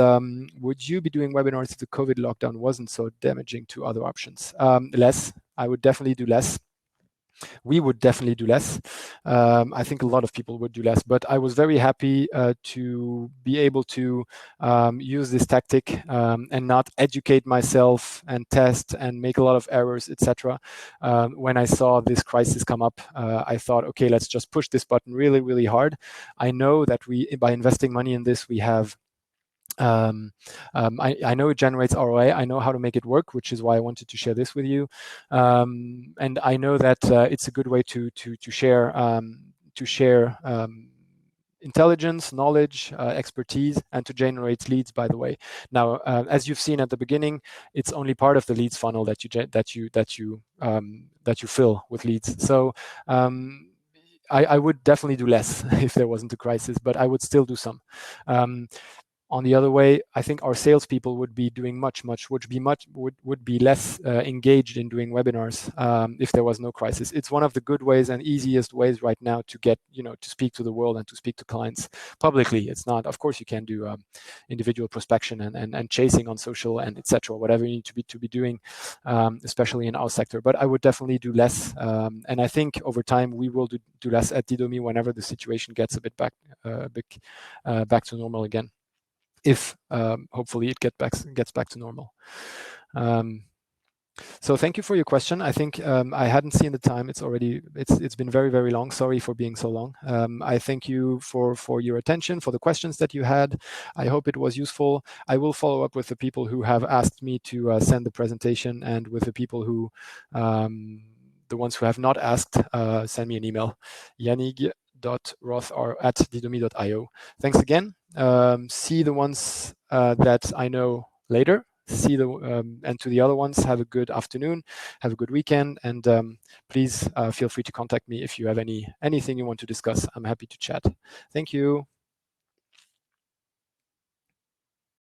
would you be doing webinars if the COVID lockdown wasn't so damaging to other options? Less. I would definitely do less. We would definitely do less. I think a lot of people would do less, but I was very happy to be able to use this tactic and not educate myself and test and make a lot of errors, etc. When I saw this crisis come up, I thought, okay, let's just push this button really, really hard. I know that by investing money in this, we have I know it generates ROI. I know how to make it work, which is why I wanted to share this with you. And I know that it's a good way to share intelligence, knowledge, expertise, and to generate leads. By the way, now as you've seen at the beginning, it's only part of the leads funnel that you fill with leads. So. I would definitely do less if there wasn't a crisis, but I would still do some. On the other way, I think our salespeople would be doing would be less engaged in doing webinars if there was no crisis. It's one of the good ways and easiest ways right now to get, to speak to the world and to speak to clients publicly. It's not, of course, you can do individual prospection and chasing on social and etc. Whatever you need to be doing, especially in our sector. But I would definitely do less, and I think over time we will do less at Didomi whenever the situation gets a bit back to normal again. if hopefully it gets back to normal. So thank you for your question. I think I hadn't seen the time. It's been very, very long. Sorry for being so long. I thank you for your attention, for the questions that you had. I hope it was useful. I will follow up with the people who have asked me to send the presentation, and with the people who, the ones who have not asked, send me an email, yannig.roth@didomi.io. Thanks again. See the ones that I know later. And to the other ones, have a good afternoon, have a good weekend, and please feel free to contact me if you have anything you want to discuss. I'm happy to chat. Thank you.